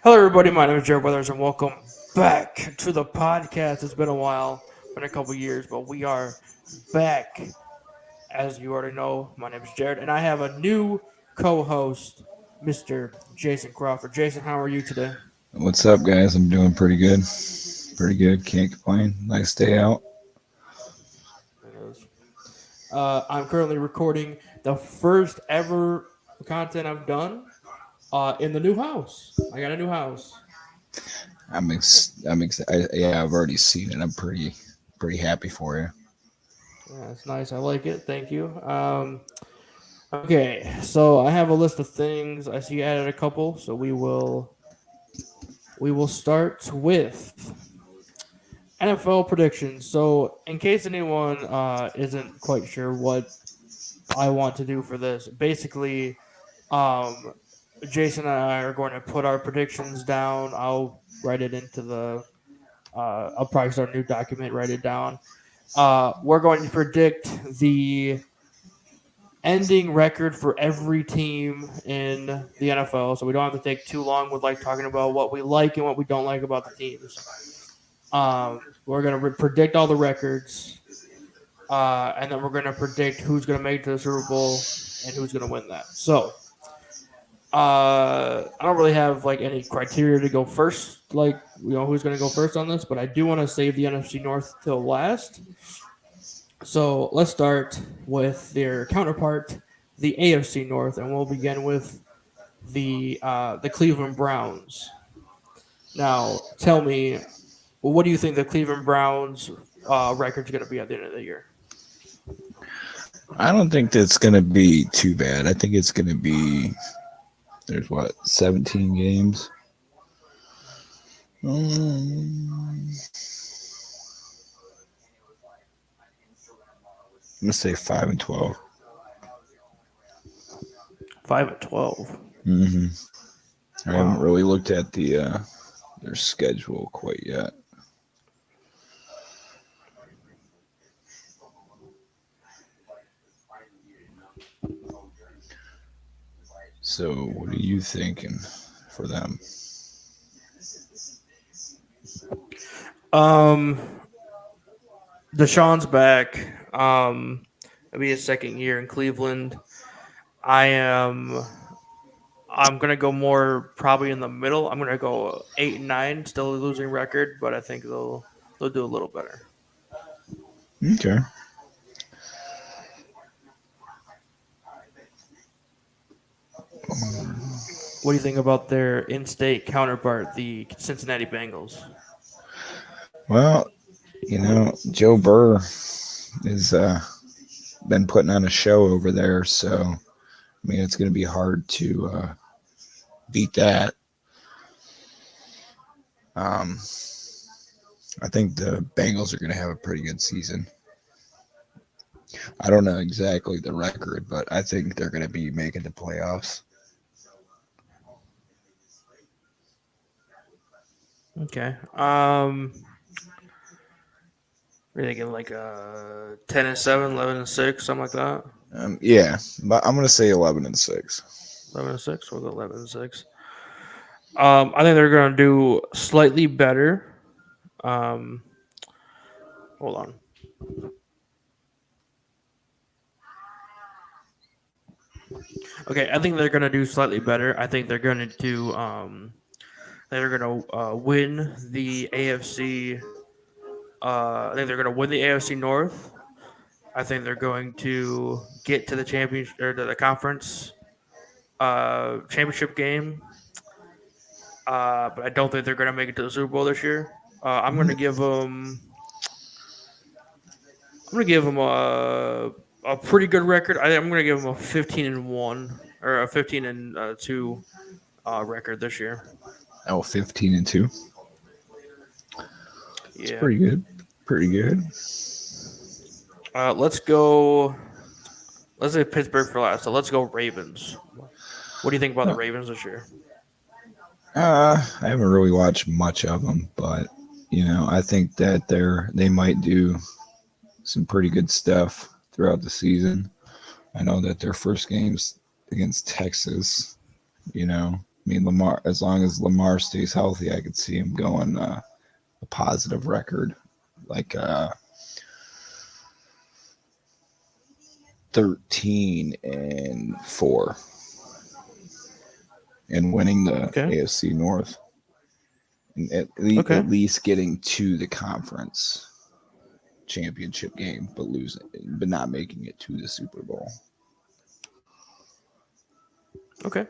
Hello, everybody. My name is Jared Weathers, and welcome back to the podcast. It's been a while, been a couple years, but we are back. As you already know, my name is Jared, and I have a new co-host, Mr. Jason Crawford. Jason, how are you today? What's up, guys? I'm doing pretty good. Pretty good. Can't complain. Nice day out. I'm currently recording the first ever content I've done in the new house. I got a new house. Yeah, I've already seen it. I'm pretty happy for you. Yeah, it's nice. I like it. Thank you. Okay, so I have a list of things. I see you added a couple, so we will start with NFL predictions. So, in case anyone isn't quite sure what I want to do for this, basically, um, Jason and I are going to put our predictions down. I'll write it into the. I'll probably start a new document, write it down. We're going to predict the ending record for every team in the NFL, so we don't have to take too long with like talking about what we like and what we don't like about the teams. We're gonna predict all the records, and then we're gonna predict who's gonna make it to the Super Bowl and who's gonna win that. So, I don't really have like any criteria to go first, like who's gonna go first on this, but I do want to save the NFC North till last. So let's start with their counterpart, the AFC North, and we'll begin with the Cleveland Browns. Now, tell me, what do you think the Cleveland Browns record's going to be at the end of the year? I don't think that's gonna be too bad. I think it's gonna be there's 17 games. I'm gonna say 5-12. 5-12. Mm-hmm. I haven't Wow. really looked at their schedule quite yet. So, what are you thinking for them? Um, Deshaun's back. It'll be his second year in Cleveland. I am. I'm gonna go more probably in the middle. I'm gonna go 8-9, still a losing record, but I think they'll do a little better. Okay. What do you think about their in-state counterpart, the Cincinnati Bengals? Well, Joe Burr has been putting on a show over there, so I mean it's going to be hard to beat that. Um, I think the Bengals are going to have a pretty good season. I don't know exactly the record, but I think they're going to be making the playoffs. Okay. Are you thinking like 10-7, 11-6, something like that? Yeah, but I'm going to say 11-6. 11-6. We'll go 11-6. I think they're gonna do slightly better. Um, hold on. Okay, I think they're gonna do slightly better. I think they're gonna do. They're gonna win the AFC. I think they're gonna win the AFC North. I think they're going to get to the championship or to the conference championship game. But I don't think they're gonna make it to the Super Bowl this year. I'm gonna give them. I'm gonna give them a pretty good record. I'm gonna give them a 15-1 or a 15-2 record this year. Oh, 15-2. It's Yeah. pretty good. Pretty good. Let's go. Let's say Pittsburgh for last. So let's go Ravens. What do you think about the Ravens this year? I haven't really watched much of them, but I think that they might do some pretty good stuff throughout the season. I know that their first game's against Texas, you know. I mean, Lamar, as long as Lamar stays healthy, I could see him going a positive record, like 13-4, and winning the Okay. AFC North, and Okay. at least getting to the conference championship game, but not making it to the Super Bowl. Okay.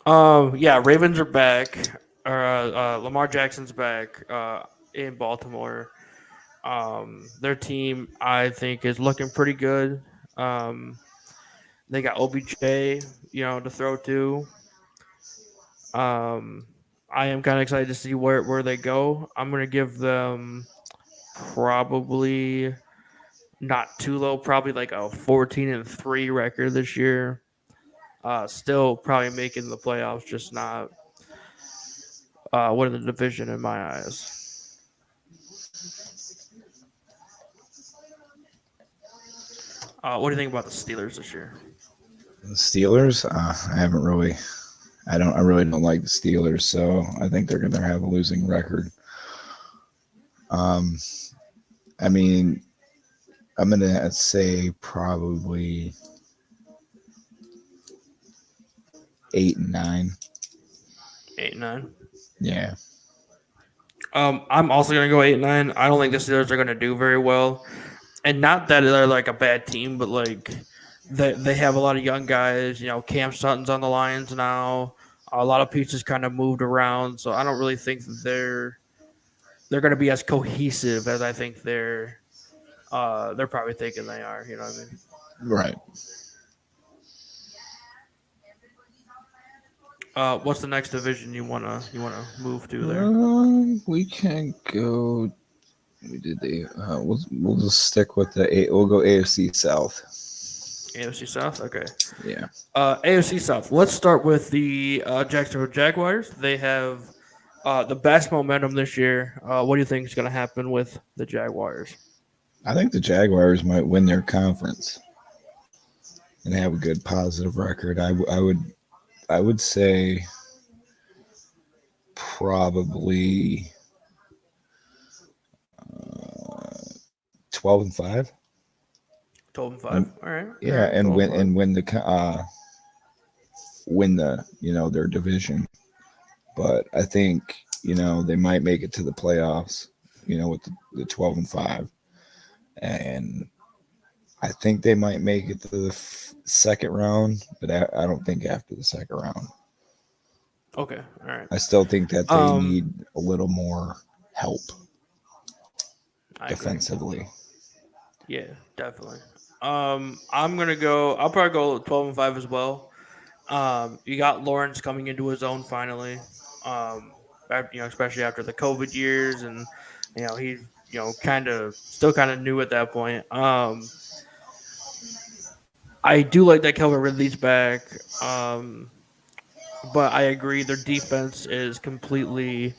Yeah, Ravens are back. Lamar Jackson's back. In Baltimore. Their team, I think, is looking pretty good. Um, they got OBJ, to throw to. Um, I am kind of excited to see where they go. I'm gonna give them probably not too low, probably like a 14-3 record this year. Still probably making the playoffs, just not winning the division in my eyes. What do you think about the Steelers this year? The Steelers, I haven't really, I really don't like the Steelers, so I think they're going to have a losing record. Um, I mean, I'm going to say probably 8-9. 8-9. Yeah, I'm also gonna go 8-9. I don't think the Steelers are gonna do very well, and not that they're like a bad team, but like they have a lot of young guys. Cam Sutton's on the Lions now. A lot of pieces kind of moved around, so I don't really think that they're gonna be as cohesive as I think they're probably thinking they are. You know what I mean? right. What's the next division you wanna move to there? We can go. We did the. We'll just stick with the. We'll go AFC South. AFC South. Okay. Yeah. AFC South. Let's start with the Jacksonville Jaguars. They have the best momentum this year. What do you think is going to happen with the Jaguars? I think the Jaguars might win their conference and have a good positive record. I would say probably 12-5. 12-5. And All right. All yeah, right. 12-5. win the their division. But I think they might make it to the playoffs. With the 12-5, and I think they might make it to the second round, but I don't think after the second round. Okay. All right. I still think that they Um, need a little more help I agree. defensively. Yeah, definitely. I'm gonna go. I'll probably go 12-5 as well. You got Lawrence coming into his own finally. Especially after the COVID years, and he's kind of still kind of new at that point. I do like that Calvin Ridley's back. But I agree their defense is completely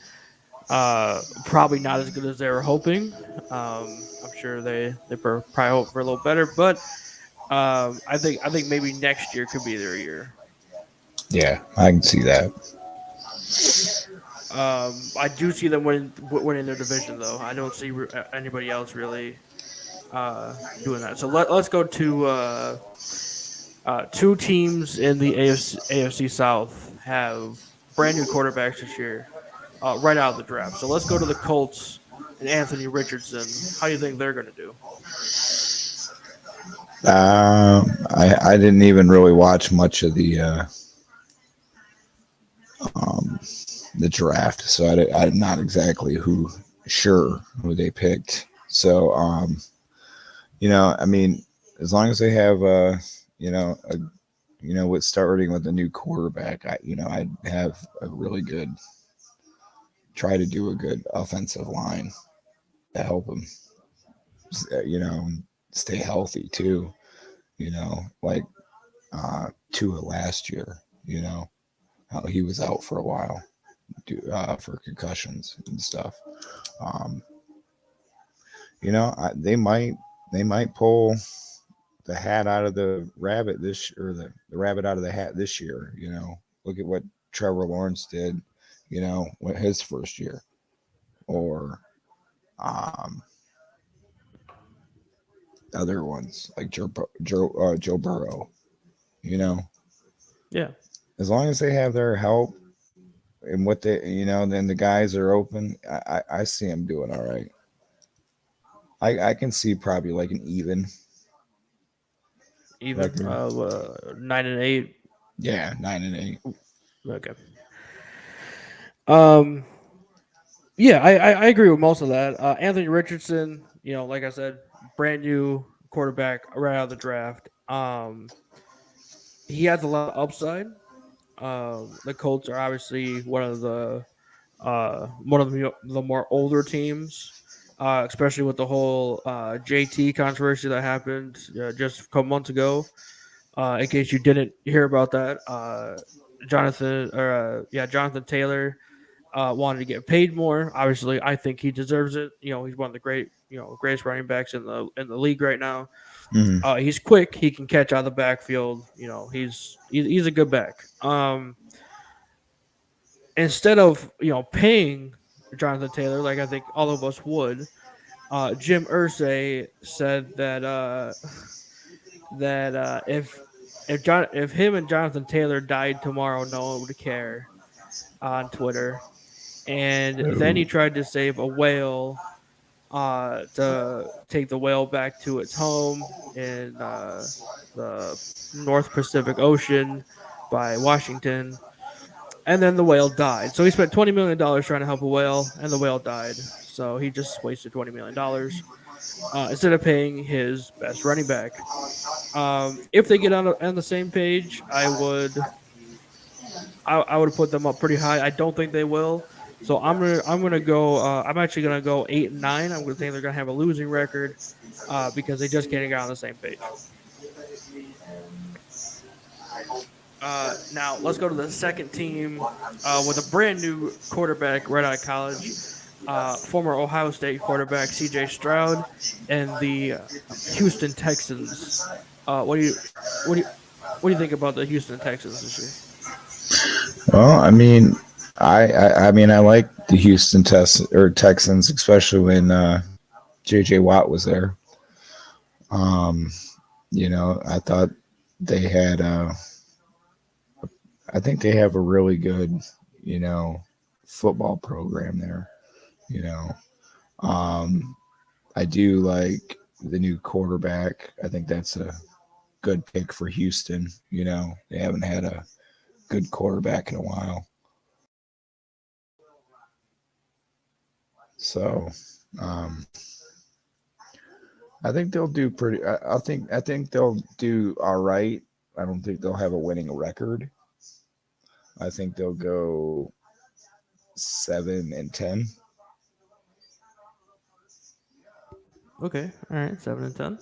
probably not as good as they were hoping. I'm sure they probably hope for a little better, but I think maybe next year could be their year. Yeah, I can see that. I do see them winning their division though. I don't see anybody else really doing that. So let's go to two teams in the AFC South have brand new quarterbacks this year, right out of the draft. So let's go to the Colts and Anthony Richardson. How do you think they're going to do? I didn't even really watch much of um, the draft, so I'm not exactly who they picked. So I mean, as long as they have with starting with a new quarterback, I'd have a really good try to do a good offensive line to help them, stay healthy too. Like Tua last year, how he was out for a while for concussions and stuff. Um, they might pull the hat out of the rabbit this or the rabbit out of the hat this year. Look at what Trevor Lawrence did, with his first year, or um, other ones like Joe Burrow. You know, Yeah. as long as they have their help and what they, then the guys are open. I see them doing all right. I can see probably like an even Even record. 9-8. Yeah, 9-8. Okay. Um. Yeah, I agree with most of that. Anthony Richardson, like I said, brand new quarterback right out of the draft. He has a lot of upside. The Colts are obviously one of the more older teams, especially with the whole JT controversy that happened just a couple months ago. In case you didn't hear about that, Jonathan Taylor wanted to get paid more. Obviously, I think he deserves it. He's one of the greatest running backs in the league right now. Mm-hmm. He's quick. He can catch out of the backfield. He's a good back. Instead of paying Jonathan Taylor like I think all of us would, Jim Irsay said that if him and Jonathan Taylor died tomorrow, no one would care on Twitter. And then he Oh. tried to save a whale to take the whale back to its home in the North Pacific Ocean by Washington. And then the whale died. So he spent $20 million trying to help a whale, and the whale died. So he just wasted $20 million instead of paying his best running back. If they get on the same page, I would put them up pretty high. I don't think they will. So I'm gonna go. I'm actually gonna go 8 and 9. I'm gonna think they're gonna have a losing record because they just can't get on the same page. Now let's go to the second team with a brand new quarterback right out of college, former Ohio State quarterback C.J. Stroud, and the Houston Texans. What do you what do you what do you think about the Houston Texans this year? Well, I like the Texans, especially when J.J. Watt was there. Um, I thought they had. I think they have a really good, you know, football program there. You know, um, I do like the new quarterback. I think that's a good pick for Houston. They haven't had a good quarterback in a while. So, um, I think they'll do pretty. I think they'll do all right. I don't think they'll have a winning record. I think they'll go 7-10. Okay, all right, 7 and 10.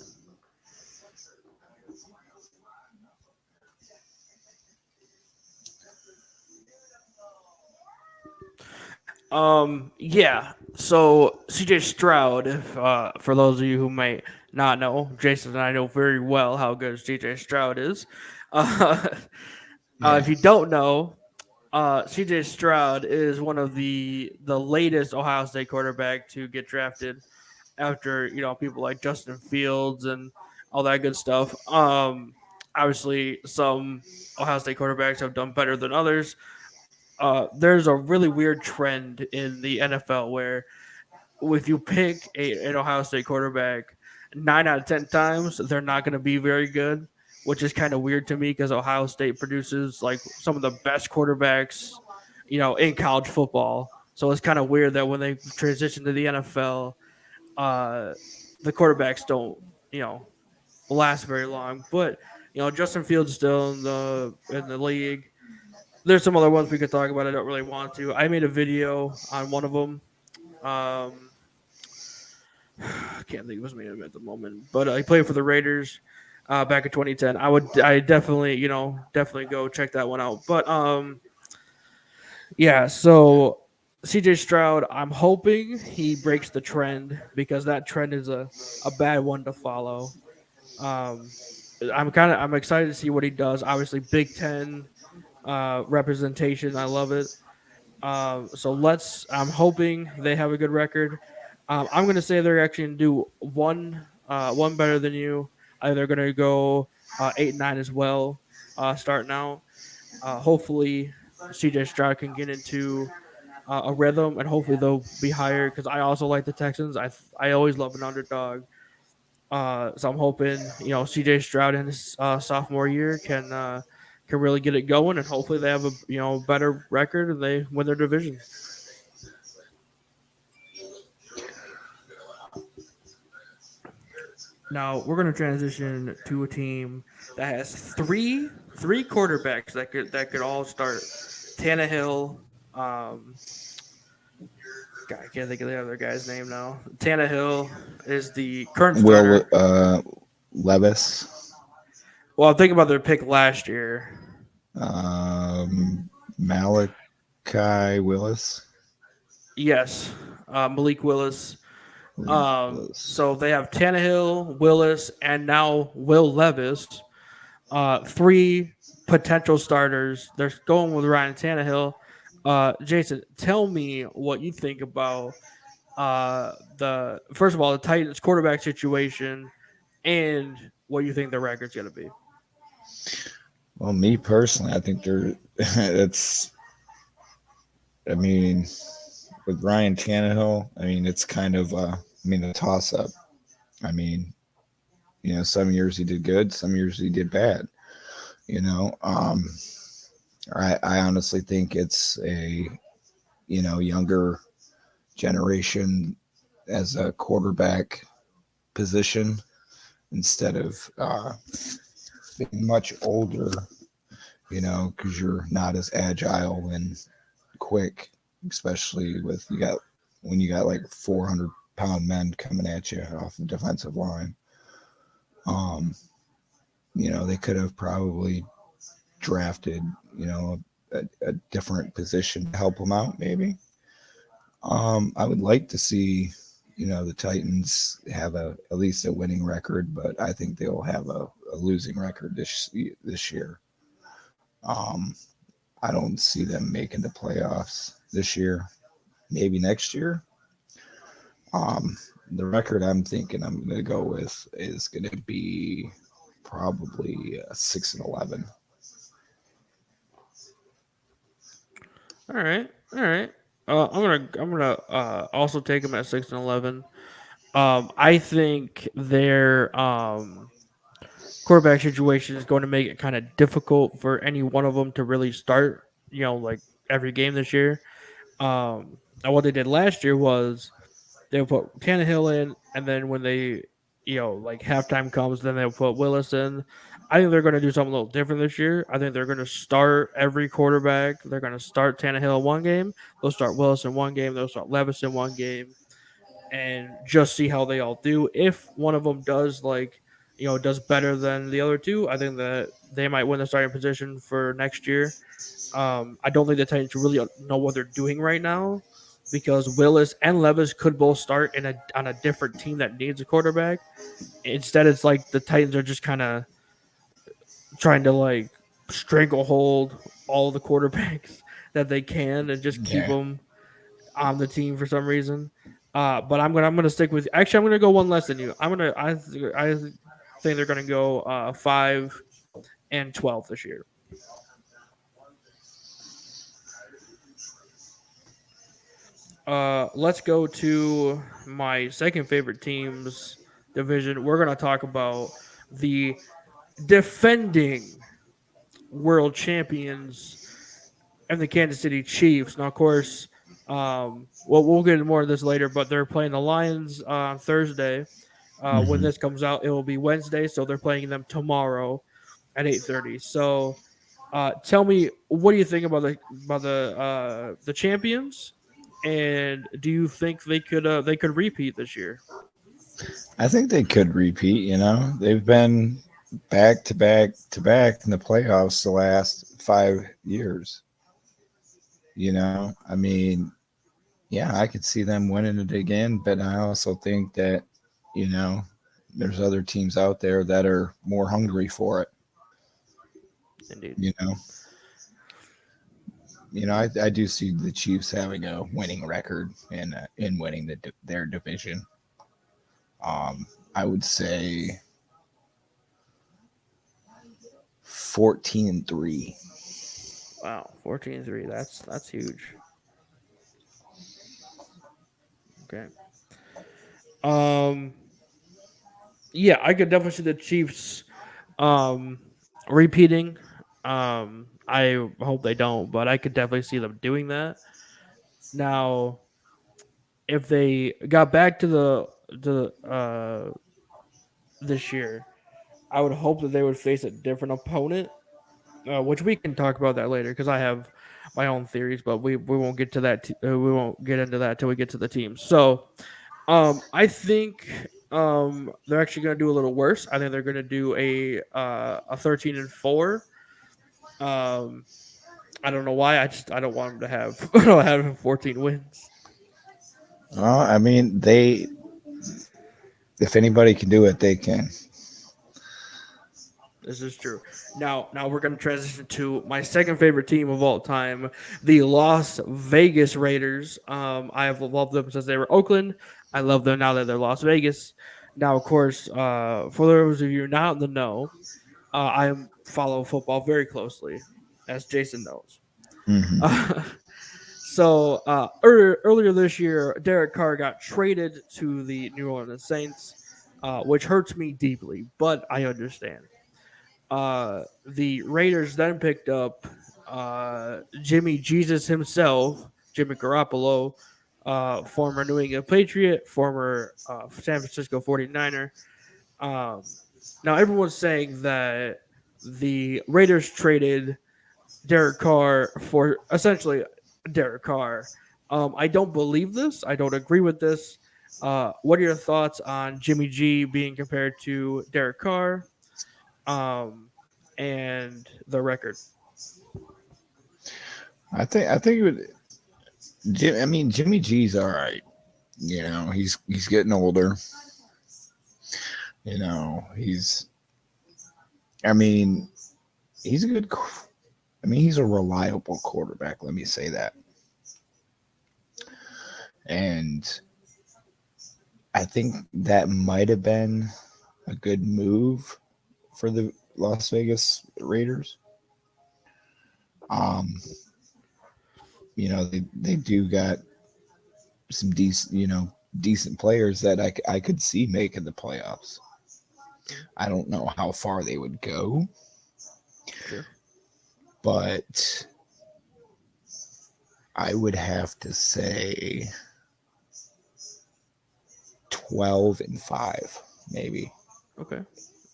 Yeah. So CJ Stroud, if for those of you who may not know, Jason and I know very well how good CJ Stroud is. Uh, Yeah. if you don't know, CJ Stroud is one of the latest Ohio State quarterback to get drafted after people like Justin Fields and all that good stuff. Obviously, some Ohio State quarterbacks have done better than others. There's a really weird trend in the NFL where if you pick an Ohio State quarterback 9 out of 10 times, they're not going to be very good, which is kind of weird to me because Ohio State produces like some of the best quarterbacks, in college football. So it's kind of weird that when they transition to the NFL, uh, the quarterbacks don't, you know, last very long. But Justin Fields is still in the league. There's some other ones we could talk about. I don't really want to. I made a video on one of them. Um, I can't think of his name at the moment, but he played for the Raiders back in 2010. I definitely, definitely go check that one out. But yeah, so CJ Stroud, I'm hoping he breaks the trend because that trend is a bad one to follow. Um, I'm excited to see what he does. Obviously, Big Ten. representation. I love it. So let's. I'm hoping they have a good record. I'm gonna say they're actually gonna do one better than you. They're gonna go 8-9 as well. Starting out. Hopefully, CJ Stroud can get into a rhythm, and hopefully they'll be higher. Because I also like the Texans. I always love an underdog. So I'm hoping CJ Stroud in his sophomore year can really get it going, and hopefully they have a better record and they win their division. Now we're going to transition to a team that has three quarterbacks that could all start. Tannehill, um, God, I can't think of the other guy's name now. Tannehill is the current Will starter. Levis, Well, I'm thinking about their pick last year. Malachi Willis. Yes, Malik Willis. Willis. So they have Tannehill, Willis, and now Will Levis. Three potential starters. They're going with Ryan Tannehill. Jason, tell me what you think about the first of all the Titans quarterback situation and what you think the record's going to be. Well, me personally, I think they're it's. I mean, with Ryan Tannehill, I mean it's kind of a toss up. I mean, some years he did good, some years he did bad. You know, I honestly think it's a younger generation as a quarterback position instead of being much older. Because you're not as agile and quick, especially with when you got like 400-pound men coming at you off the defensive line. Um, they could have probably drafted, a different position to help them out, maybe. I would like to see, the Titans have at least a winning record, but I think they'll have a losing record this year. Um, I don't see them making the playoffs this year. Maybe next year. Um, the record I'm thinking I'm going to go with is going to be probably 6-11. All right, all right. I'm gonna also take them at 6-11. I think their quarterback situation is going to make it kind of difficult for any one of them to really start. Like every game this year. And what they did last year was they'll put Tannehill in, and then when they, like halftime comes, then they'll put Willis in. I think they're going to do something a little different this year. I think they're going to start every quarterback. They're going to start Tannehill in one game. They'll start Willis in one game. They'll start Levis in one game, and just see how they all do. If one of them does does better than the other two, I think that they might win the starting position for next year. I don't think the Titans really know what they're doing right now because Willis and Levis could both start on a different team that needs a quarterback. Instead, it's like the Titans are just kind of trying to like stranglehold all the quarterbacks that they can and just keep Yeah. them on the team for some reason. But I'm gonna stick with. Actually, I'm gonna go one less than you. I think they're gonna go 5-12 this year. Let's go to my second favorite team's division. We're gonna talk about the defending world champions and the Kansas City Chiefs. Now, of course, well, we'll get into more of this later, but they're playing the Lions on Thursday. When Hmm. this comes out, it will be Wednesday, so they're playing them tomorrow at 8:30. So, tell me, what do you think about the champions, and do you think they could repeat this year? I think they could repeat. They've been back to back to back in the playoffs the last 5 years. I mean, yeah, I could see them winning it again, but I also think that, you know, there's other teams out there that are more hungry for it, Indeed. you know. I do see the Chiefs having a winning record in winning their division. I would say 14-3. Wow, 14-3. That's huge. Okay. Um. Yeah, I could definitely see the Chiefs um repeating. I hope they don't, but I could definitely see them doing that. Now, if they got back to the this year, I would hope that they would face a different opponent, which we can talk about that later because I have my own theories, but we won't get to that. We won't get into that till we get to the teams. So, I think they're actually going to do a little worse. I think they're going to do a 13-4. Um, I don't know why. I don't want them to have I don't have 14 wins. Well, I mean, if anybody can do it, they can. This is true. Now we're going to transition to my second favorite team of all time, the Las Vegas Raiders. I have loved them since they were Oakland. I love them now that they're Las Vegas. Now, of course, for those of you not in the know, I follow football very closely, as Jason knows. Hmm. Uh, earlier this year, Derek Carr got traded to the New Orleans Saints, which hurts me deeply, but I understand. The Raiders then picked up Jimmy Jesus himself, Jimmy Garoppolo, former New England Patriot, former San Francisco 49er. Um, Now, everyone's saying that the Raiders traded Derek Carr for essentially Derek Carr. I don't believe this. I don't agree with this. What are your thoughts on Jimmy G being compared to Derek Carr? Um, and the record. I think it would. I mean, Jimmy G's all right. He's getting older. He's. I mean, he's a good. I mean, he's a reliable quarterback. Let me say that. And I think that might have been a good move for the Las Vegas Raiders. Um, they do got some decent players that I could see making the playoffs. I don't know how far they would go, Sure. but I would have to say 12-5, maybe, Okay. All right.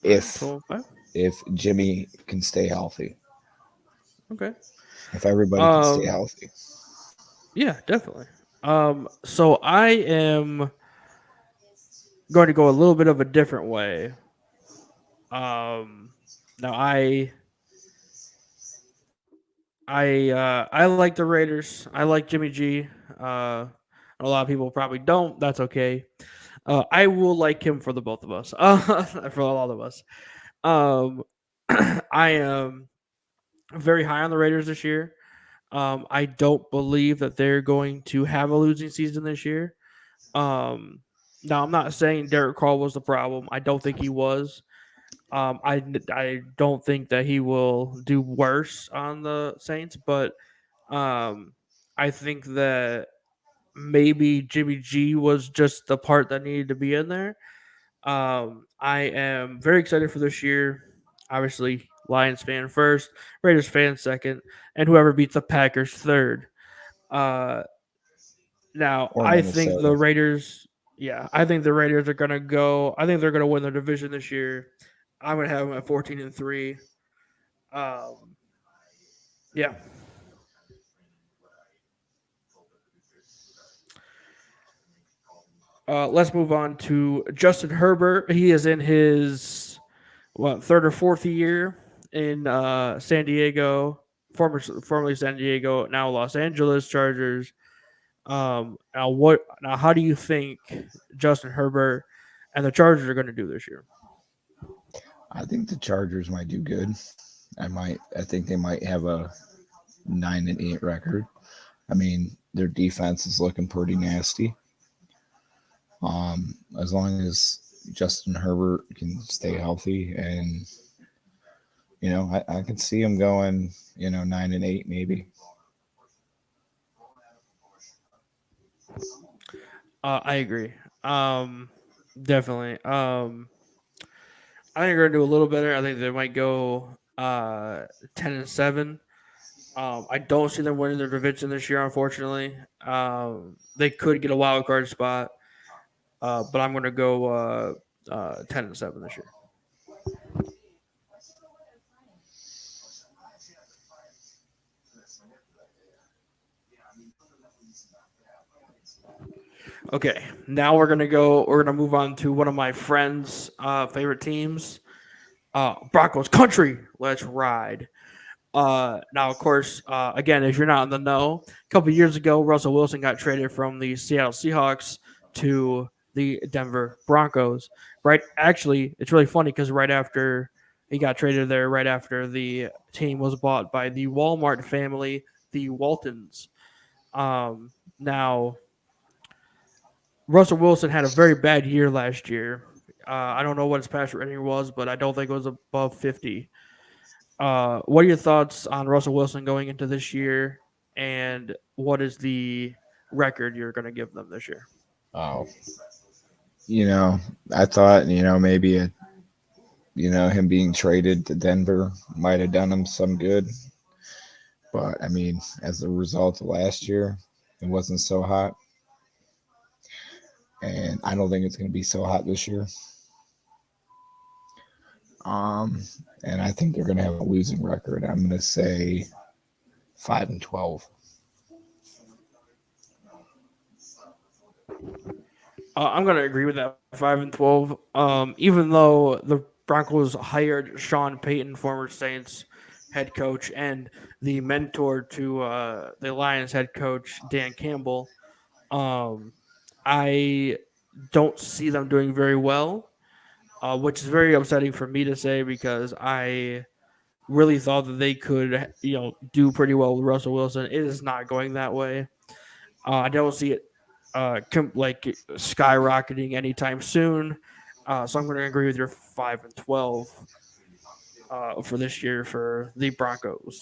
if 12-5. if Jimmy can stay healthy. Okay. If everybody can stay Um. healthy. Yeah, definitely. So I am going to go a little bit of a different way. Um. Now I like the Raiders. I like Jimmy G. A lot of people probably don't. That's okay. I will like him for the both of us. For all of us. Um, I am very high on the Raiders this year. I don't believe that they're going to have a losing season this year. Um, Now, I'm not saying Derek Carr was the problem. I don't think he was. I don't think that he will do worse on the Saints, but um, I think that maybe Jimmy G was just the part that needed to be in there. I am very excited for this year. Obviously, Lions fan first, Raiders fan second, and whoever beats the Packers third. Uh, Now, Or I think Minnesota. the Raiders. Yeah, I think the Raiders are gonna go. I think they're gonna win their division this year. I'm gonna have them at 14-3. Um, yeah. Let's move on to Justin Herbert. He is in his third or fourth year in San Diego, formerly San Diego, now Los Angeles Chargers. Now how do you think Justin Herbert and the Chargers are going to do this year? I think the Chargers might do good. I think they might have 9-8 record. I mean, their defense is looking pretty nasty. As long as Justin Herbert can stay healthy, and I can see him going, 9-8 maybe. I agree. Definitely. I think they're gonna do a little better. I think they might go 10-7. I don't see them winning their division this year, unfortunately. They could get a wild card spot, but I'm gonna go 10-7 this year. Okay, now we're gonna go. We're gonna move on to one of my friends' favorite teams, Broncos country. Let's ride. Now, of course, again, if you're not in the know, a couple of years ago, Russell Wilson got traded from the Seattle Seahawks to the Denver Broncos. Right? Actually, it's really funny because right after he got traded there, right after the team was bought by the Walmart family, the Waltons. Now, Russell Wilson had a very bad year last year. I don't know what his passer rating was, but I don't think it was above 50. What are your thoughts on Russell Wilson going into this year, and what is the record you're going to give them this year? Oh, I thought, maybe him being traded to Denver might have done him some good. But I mean, as a result of last year, it wasn't so hot. And I don't think it's going to be so hot this year. Um, and I think they're going to have a losing record. I'm going to say 5-12. I'm going to agree with that 5-12. Even though the Broncos hired Sean Payton, former Saints head coach, and the mentor to the Lions head coach Dan Campbell, um, I don't see them doing very well, which is very upsetting for me to say because I really thought that they could, do pretty well with Russell Wilson. It is not going that way. I don't see it like skyrocketing anytime soon. So I'm going to agree with your 5-12 for this year for the Broncos.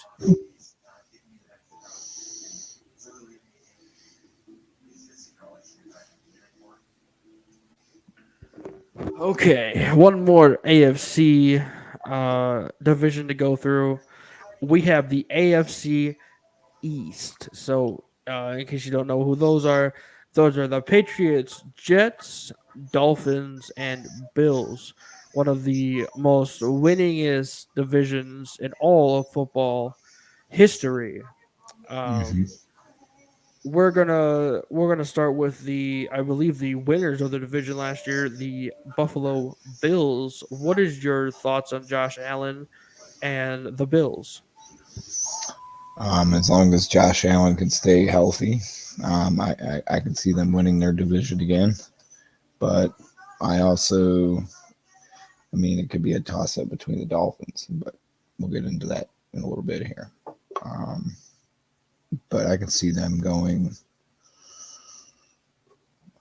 Okay, one more AFC division to go through. We have the AFC East. So, in case you don't know who those are the Patriots, Jets, Dolphins, and Bills. One of the most winningest divisions in all of football history. Mm-hmm. Um, we're gonna start with the I believe the winners of the division last year, the Buffalo Bills. What is your thoughts on Josh Allen and the Bills? As long as Josh Allen can stay healthy, I can see them winning their division again. But I also, I mean, it could be a toss up between the Dolphins, but we'll get into that in a little bit here. Um, but I can see them going.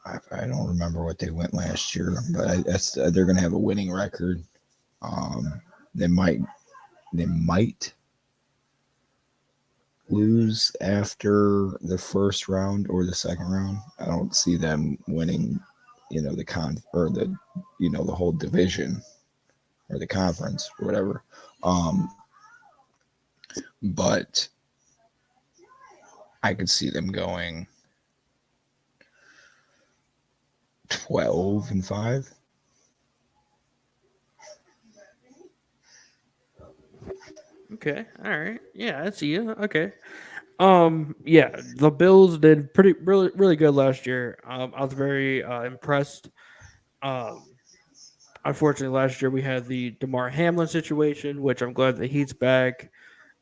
I don't remember what they went last year, but they're going to have a winning record. Um, they might they might lose after the first round or the second round. I don't see them winning, the or the whole division or the conference or whatever. Um, but I could see them going 12-5. Okay, all right, yeah, I see you. Okay, yeah, the Bills did pretty really good last year. I was very impressed. Um, Unfortunately, last year we had the Damar Hamlin situation, which I'm glad that he's back.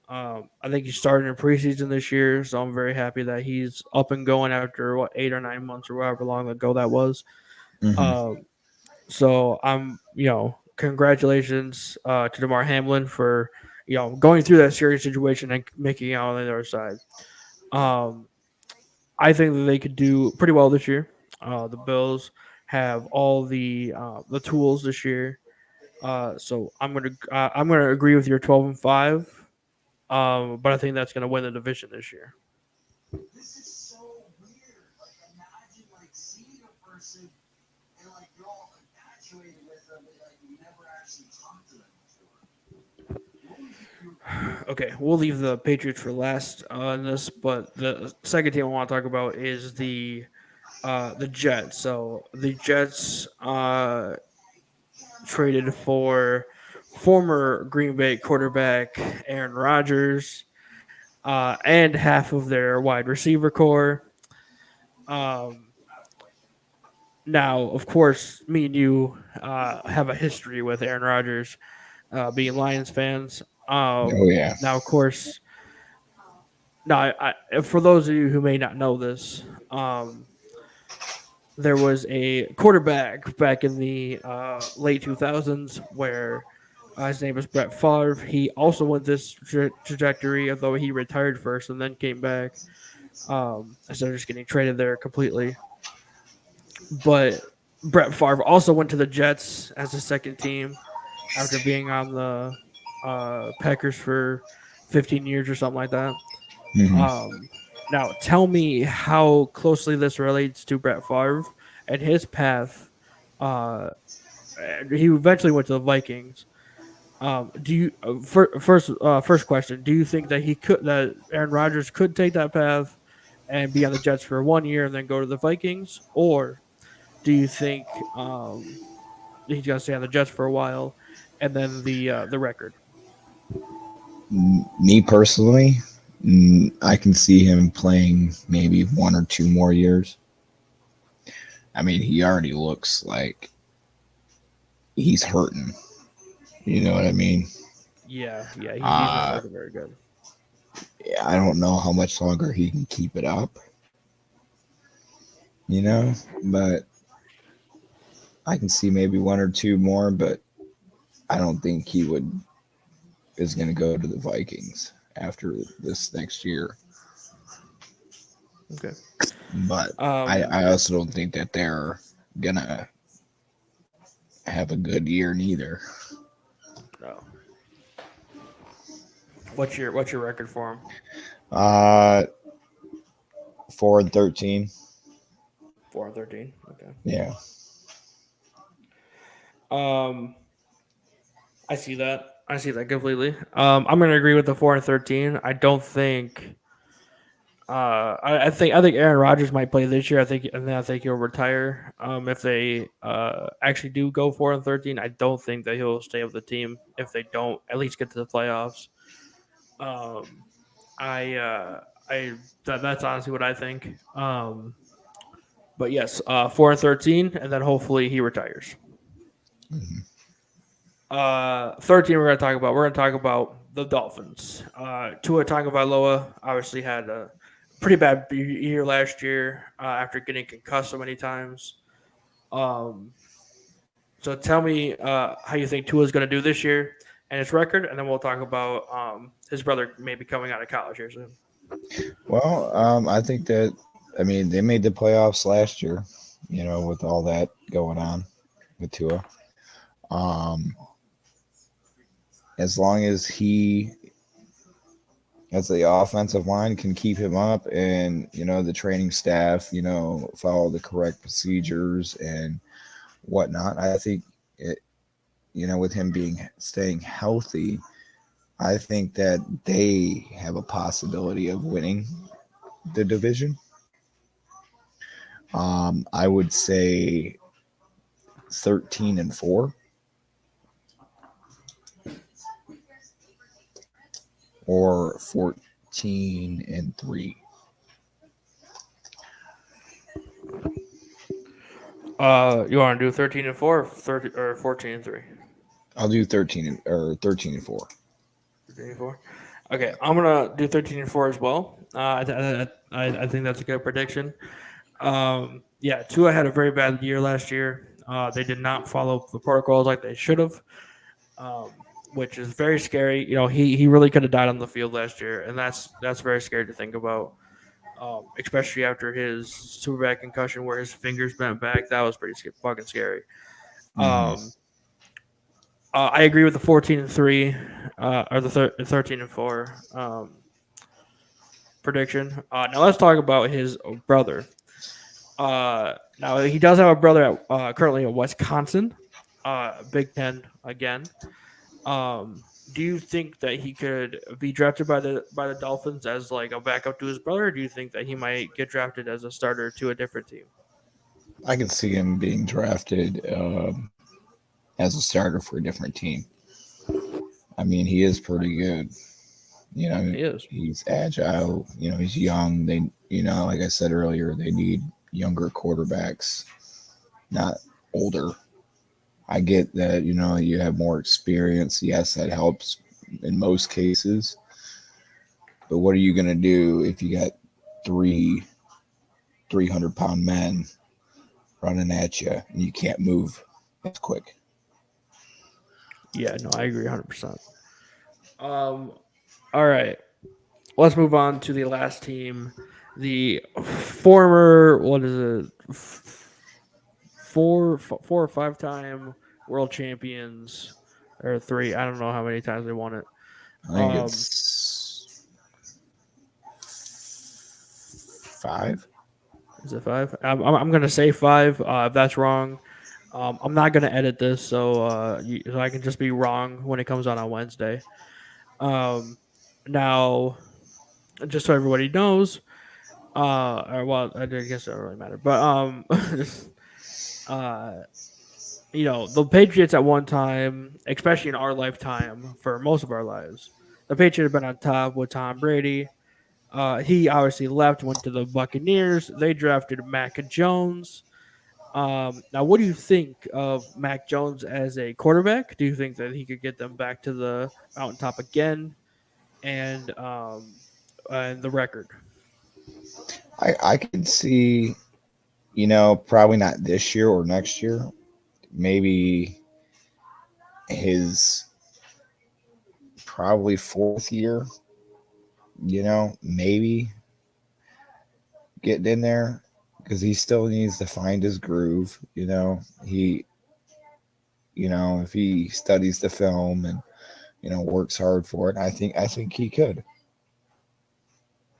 I think he started in preseason this year, so I'm very happy that he's up and going after 8 or 9 months or however long ago that was. Mm-hmm. Um, so I'm, congratulations to Damar Hamlin for going through that serious situation and making it out on the other side. Um, I think that they could do pretty well this year. The Bills have all the tools this year, so I'm gonna agree with your 12-5. But I think that's gonna win the division this year. Okay, we'll leave the Patriots for last on this, but the second team I want to talk about is the Jets. So the Jets traded for former Green Bay quarterback Aaron Rodgers and half of their wide receiver core. Um, Now, of course, me and you have a history with Aaron Rodgers, being Lions fans. Oh yeah. Now, of course, now for those of you who may not know this, there was a quarterback back in the late 2000s where his name was Brett Favre. He also went this trajectory, although he retired first and then came back instead of just getting traded there completely. But Brett Favre also went to the Jets as a second team after being on the Packers for 15 years or something like that. Hmm. Um, Now, tell me how closely this relates to Brett Favre and his path. Uh, he eventually went to the Vikings. Do you first question? Do you think that Aaron Rodgers could take that path and be on the Jets for 1 year and then go to the Vikings, or do you think he's gonna stay on the Jets for a while and then the record? Me personally, I can see him playing maybe 1 or 2 more years. I mean, he already looks like he's hurting. You know what I mean? Yeah, he's not Uh, looking very good. I don't know how much longer he can keep it up. But I can see maybe 1 or 2 more. But I don't think he would is going to go to the Vikings after this next year. Okay. But Um, I also don't think that they're gonna have a good year neither. no. What's your record for him? Uh, 4-13. 4-13. Okay. Yeah. Um, I see that. I see that completely. I'm gonna agree with the 4-13. I don't think. I think Aaron Rodgers might play this year. I think he'll retire. If they actually do go 4-13, I don't think that he'll stay with the team if they don't at least get to the playoffs. Um, I that's honestly what I think. But yes, 4-13, and then hopefully he retires. Mhm. 13 we're gonna talk about the Dolphins. Tua Tagovailoa obviously had a pretty bad year last year after getting concussed so many times. Um, so tell me how you think Tua is going to do this year and his record, and then we'll talk about his brother maybe coming out of college here soon. Well, I think that I mean they made the playoffs last year. With all that going on with Tua. Um, as long as as the offensive line can keep him up, and the training staff, follow the correct procedures and whatnot. I think it, with him staying healthy, I think that they have a possibility of winning the division. I would say 13-4 or 14-3. You want to do 13-4, 30 or 14-3? I'll do 13-4. 13-4. Okay, I'm gonna do 13-4 as well. I think that's a good prediction. Yeah, Tua had a very bad year last year. They did not follow the protocols like they should have. Um, which is very scary. He really could have died on the field last year, and that's very scary to think about. Especially after his super bad concussion where his fingers bent back, that was pretty fucking scary. Hmm. Um, I agree with the 14-3, or the 13-4 prediction. Now let's talk about his brother. Now he does have a brother currently at Wisconsin, Big Ten again. Do you think that he could be drafted by the Dolphins as like a backup to his brother? Or do you think that he might get drafted as a starter to a different team? I can see him being drafted as a starter for a different team. I mean, he is pretty good. You know, He is. he's agile. He's young. Like I said earlier, they need younger quarterbacks, not older. I get that, you have more experience. Yes, that helps in most cases. But what are you going to do if you got three 300-pound men running at you and you can't move as quick? Yeah, no, I agree 100%. Um, all right, let's move on to the last team, the former what is it, four or five time world champions, or three. I don't know how many times they won it. I think Um, it's 5. is it five? I'm gonna say five. If that's wrong, I'm not gonna edit this, so I can just be wrong when it comes out on Wednesday. Um, now, just so everybody knows, or well, I guess it doesn't really matter, but uh, the Patriots at one time, especially in our lifetime, for most of our lives, the Patriots have been on top with Tom Brady. He obviously left, went to the Buccaneers. They drafted Mac Jones. Now, what do you think of Mac Jones as a quarterback? Do you think that he could get them back to the mountaintop again, and the record? I could see, probably not this year or next year. Maybe his probably fourth year, maybe getting in there because he still needs to find his groove. If he studies the film and works hard for it, I think he could.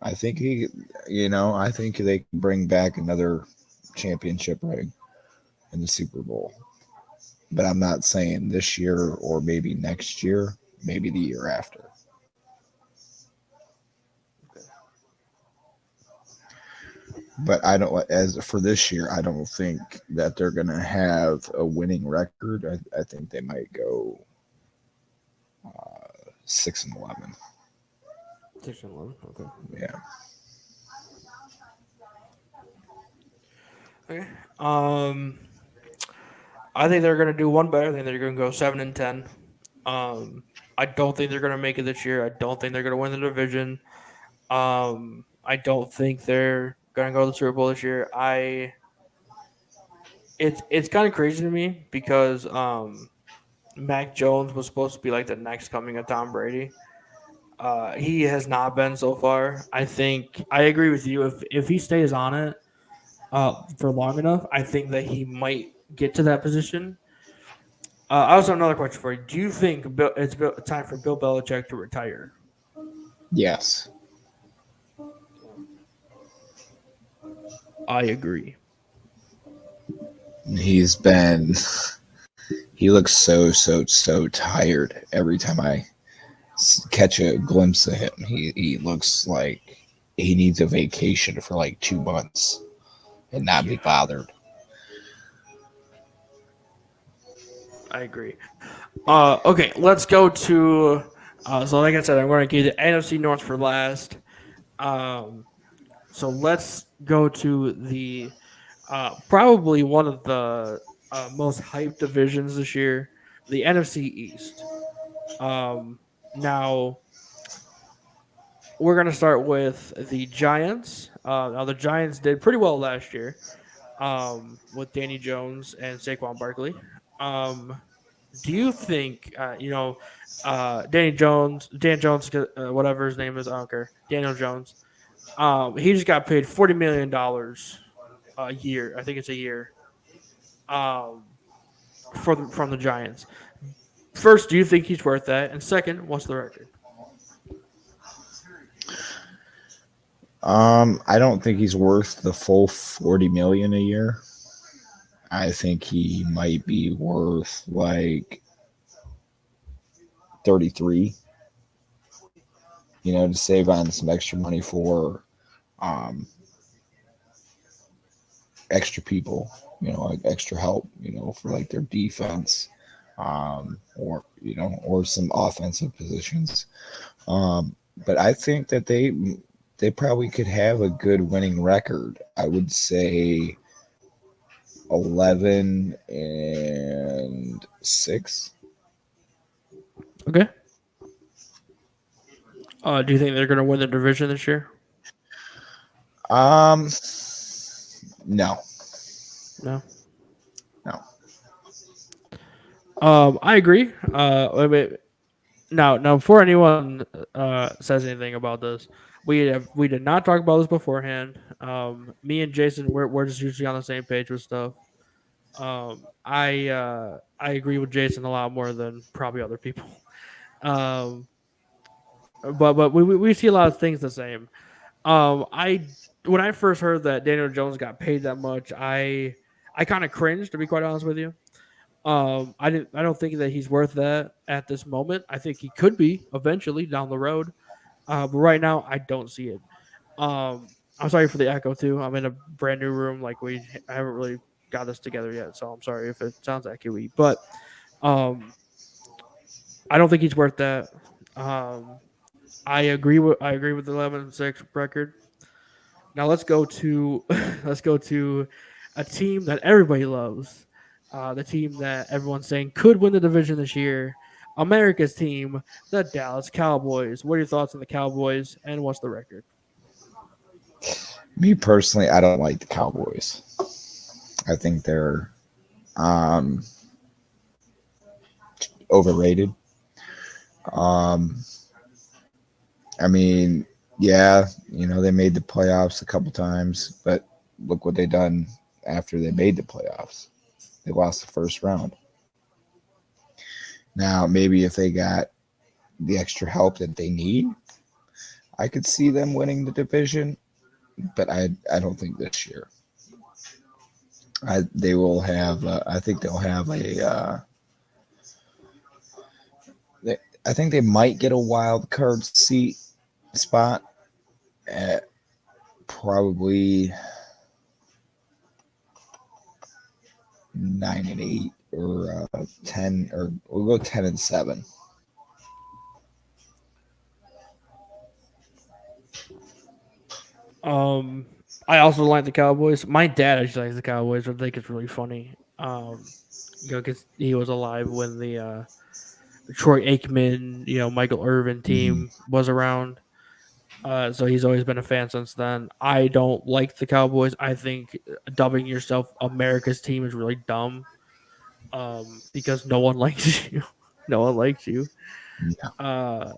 I think I think they can bring back another championship ring in the Super Bowl. But I'm not saying this year or maybe next year, maybe the year after. Okay. But I don't, as for this year, I don't think that they're going to have a winning record. I think they might go 6-11. 6-11. Okay. Yeah. Okay. I think they're gonna do one better. I think they're gonna go 7-10. I don't think they're gonna make it this year. I don't think they're gonna win the division. I don't think they're gonna go to the Super Bowl this year. It's kind of crazy to me because Mac Jones was supposed to be like the next coming of Tom Brady. He has not been so far. I think I agree with you. If he stays on it for long enough, I think that he might get to that position. I also have another question for you. Do you think time for Bill Belichick to retire? Yes. I agree. He's been, he looks so tired every time I catch a glimpse of him. He looks like he needs a vacation for like 2 months and not be Yeah, bothered. I agree. Okay, let's go to. So, like I said, I'm going to keep the NFC North for last. Um, so let's go to the probably one of the most hyped divisions this year, the NFC East. Um, Now we're going to start with the Giants. Now the Giants did pretty well last year with Danny Jones and Saquon Barkley. Um, Do you think Dan Jones, whatever his name is, I don't care, Daniel Jones. He just got paid $40 million a year. I think it's a year. Um, from the Giants. First, do you think he's worth that? And second, what's the record? I don't think he's worth the full 40 million a year. I think he might be worth like 33, to save on some extra money for um, extra people, like extra help, for like their defense, or some offensive positions. But I think that they probably could have a good winning record. I would say 11-6. Okay. Do you think they're going to win the division this year? Um, no, No. no. I agree. Now, before anyone says anything about this, we did not talk about this beforehand. Me and Jason, we're just usually on the same page with stuff. I agree with Jason a lot more than probably other people. Um, but we see a lot of things the same. I When I first heard that Daniel Jones got paid that much, I kind of cringed, to be quite honest with you. I don't think that he's worth that at this moment. I think he could be eventually down the road. But right now I don't see it. I'm sorry for the echo too. I'm in a brand new room. Like I haven't really got this together yet, so I'm sorry if it sounds echoey. But um, I don't think he's worth that. Um, I agree with the 11-6 record. Now let's go to let's go to a team that everybody loves. The team that everyone's saying could win the division this year. America's team, the Dallas Cowboys. What are your thoughts on the Cowboys and what's the record? Me personally, I don't like the Cowboys. I think they're um, overrated. Um, I mean, yeah, they made the playoffs a couple times, but look what they done after they made the playoffs. They lost the first round. Now, maybe if they got the extra help that they need, I could see them winning the division, but I don't think this year. They will have. I think they'll have a. They, I think they might get a wild card seat spot at probably 9-8 or 10, or we'll go 10-7. Um, I also like the Cowboys. My dad actually likes the Cowboys. I think it's really funny. Because he was alive when the Troy Aikman, Michael Irvin Mm-hmm. team was around. So he's always been a fan since then. I don't like the Cowboys. I think dubbing yourself America's team is really dumb. Because no one likes you. No one likes you. Yeah, Uh,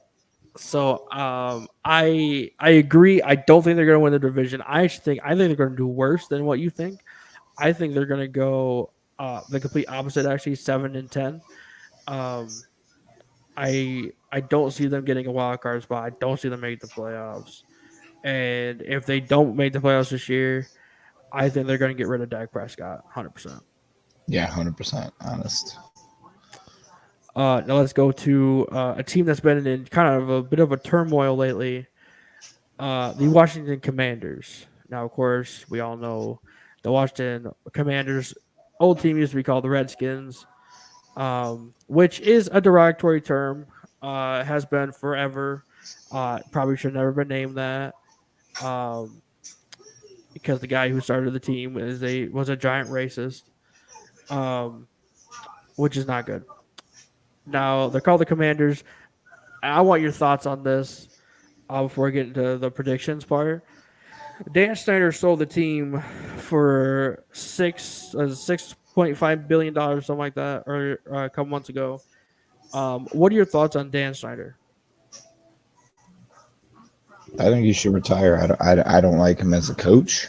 I agree. I don't think they're going to win the division. I think they're going to do worse than what you think. I think they're going to go the complete opposite. Actually, 7-10. Um, I don't see them getting a wild card spot. I don't see them making the playoffs. And if they don't make the playoffs this year, I think they're going to get rid of Dak Prescott, 100%. yeah, 100% honest. Now let's go to a team that's been in kind of a bit of a turmoil lately. The Washington Commanders. Now, of course, we all know the Washington Commanders' old team used to be called the Redskins, which is a derogatory term. Has been forever. Probably should have never been named that. Um, because the guy who started the team was a giant racist. Um, which is not good. Now they're called the Commanders. I want your thoughts on this before we get into the predictions part. Dan Snyder sold the team for $6.5 billion, something like that, or a couple months ago. What are your thoughts on Dan Snyder? I think he should retire. I don't like him as a coach.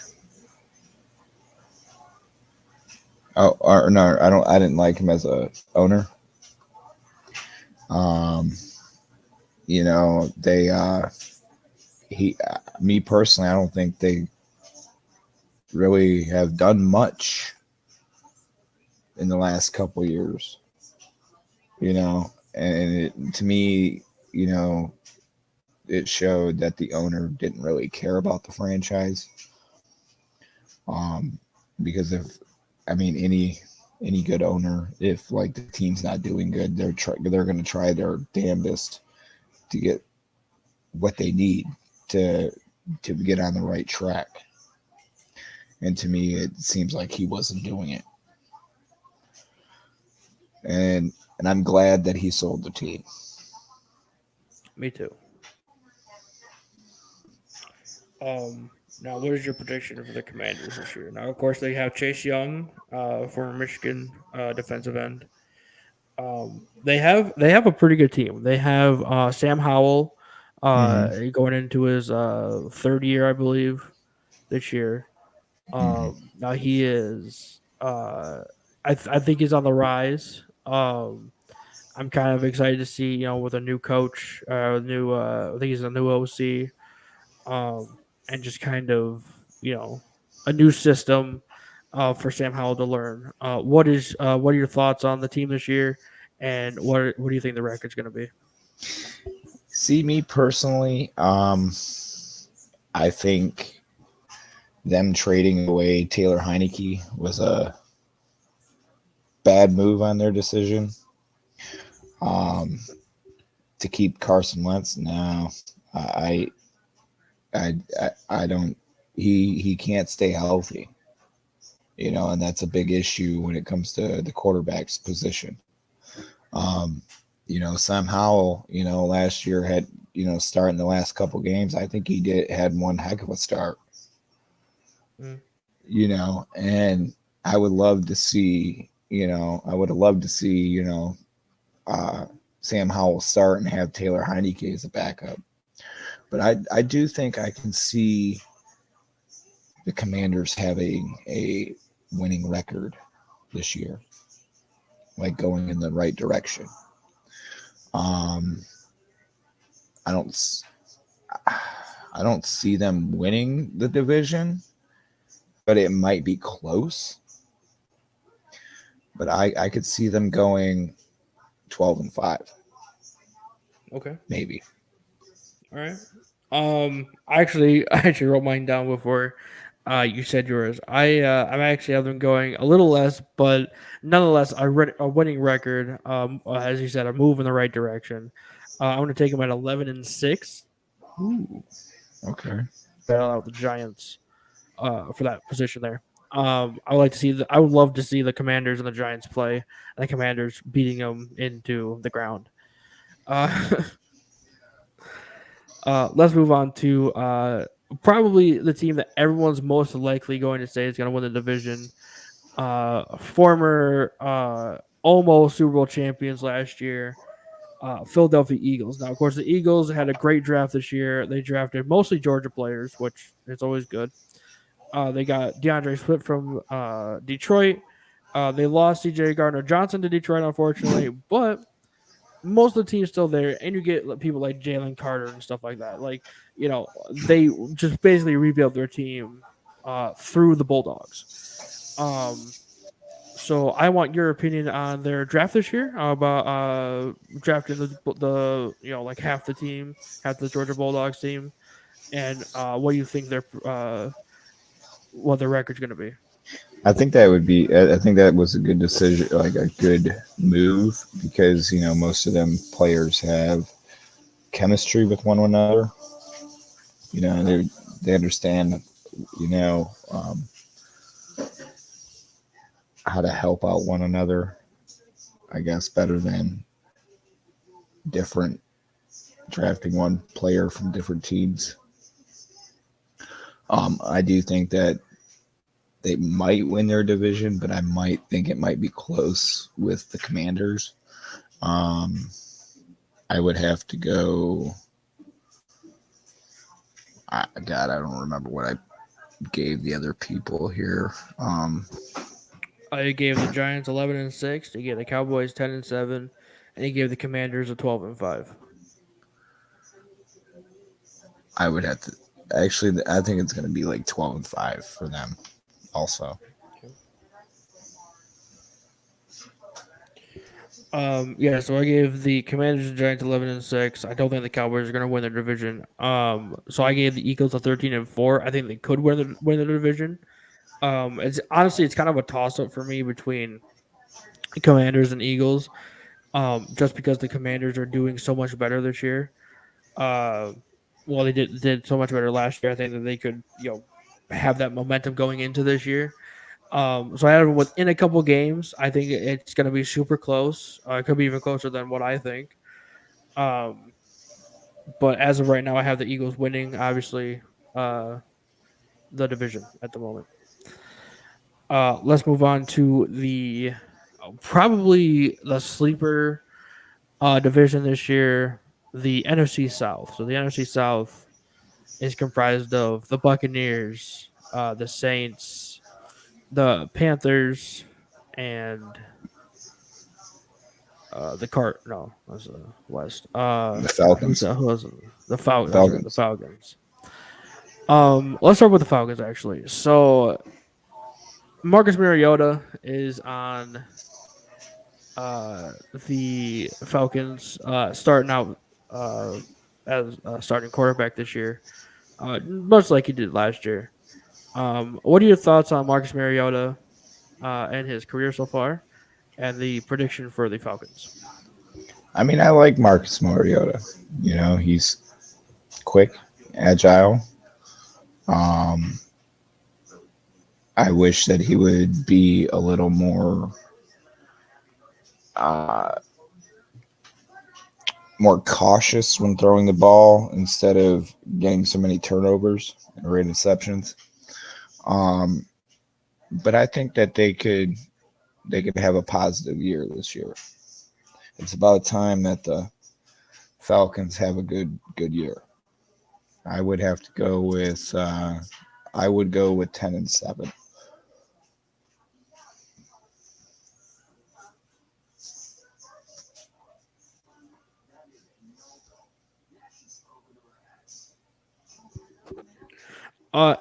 Oh, or no, I don't. I didn't like him as a owner. Um, they me personally, I don't think they really have done much in the last couple years. And to me, you know, it showed that the owner didn't really care about the franchise. Um, because if I mean any good owner, if like the team's not doing good, they're going to try their damnedest to get what they need to get on the right track. And to me, it seems like he wasn't doing it. And I'm glad that he sold the team. Me too. Now, what is your prediction for the Commanders this year? Now, of course, they have Chase Young, former Michigan defensive end. They have a pretty good team. They have Sam Howell, Mm-hmm. going into his third year, I believe, this year. Mm-hmm. Now he is. I think he's on the rise. I'm kind of excited to see, with a new coach, I think he's a new OC, and just kind of, a new system for Sam Howell to learn. What are your thoughts on the team this year, and what do you think the record's going to be? See, me personally, I think them trading away Taylor Heineke was a bad move on their decision. Um, to keep Carson Wentz, no, I, I don't. He can't stay healthy, and that's a big issue when it comes to the quarterback's position. Um, Sam Howell, last year had, starting the last couple games, I think had one heck of a start. Mm. And I would love to see, I would have loved to see, uh, Sam Howell start and have Taylor Heineke as a backup. But I do think I can see the Commanders having a winning record this year, like going in the right direction. Um, I don't I don't see them winning the division, but it might be close. But I could see them going 12-5, Okay. maybe. All right. I actually wrote mine down before you said yours. I'm actually have them going a little less, but nonetheless, a winning record. As you said, a move in the right direction. I'm going to take them at 11-6. Ooh, okay. Battle out the Giants for that position there. I would like to see I would love to see the Commanders and the Giants play, and the Commanders beating them into the ground. Uh, let's move on to probably the team that everyone's most likely going to say is going to win the division. Former almost Super Bowl champions last year, Philadelphia Eagles. Now, of course, the Eagles had a great draft this year. They drafted mostly Georgia players, which is always good. They got DeAndre Swift from Detroit. They lost C.J. Gardner Johnson to Detroit, unfortunately, but most of the team's still there, and you get people like Jalen Carter and stuff like that. Like, they just basically rebuilt their team through the Bulldogs. Um, so I want your opinion on their draft this year, about drafting like half the team, half the Georgia Bulldogs team, and what do you think what their record's going to be? I think that would be. I think that was a good decision, like a good move, because most of them players have chemistry with one another. They understand, you know, um, how to help out one another. I guess better than different drafting one player from different teams. I do think that they might win their division, but I might think it might be close with the Commanders. Um, I would have to go. God, I don't remember what I gave the other people here. You gave the Giants 11-6. You gave the Cowboys 10-7, and you gave the Commanders a 12-5. I would have to actually. I think it's going to be like 12-5 for them. Also, Okay. Yeah, so I gave the Commanders and Giants 11-6. I don't think the Cowboys are going to win their division. So I gave the Eagles a 13-4. I think they could win the division. It's honestly it's kind of a toss up for me between Commanders and Eagles. Just because the Commanders are doing so much better this year. Uh, well, they did so much better last year. I think that they could have that momentum going into this year. So I have within a couple games. I think it's going to be super close. It could be even closer than what I think. Um, but as of right now, I have the Eagles winning. Obviously, uh, the division at the moment. Let's move on to the probably the sleeper division this year, the NFC South. So the NFC South is comprised of the Buccaneers, the Saints, the Panthers, and the Cart. No, that's the West. the Falcons. Who was it? The Falcons? That's right, the Falcons. Falcons. Let's start with the Falcons actually. So Marcus Mariota is on the Falcons, starting out as a starting quarterback this year, much like he did last year. What are your thoughts on Marcus Mariota and his career so far, and the prediction for the Falcons? I mean, I like Marcus Mariota. He's quick, agile. Um, I wish that he would be a little uh, more cautious when throwing the ball instead of getting so many turnovers or interceptions. Um, but I think that they could have a positive year this year. It's about time that the Falcons have a good year. I would have to go with I would go with 10-7.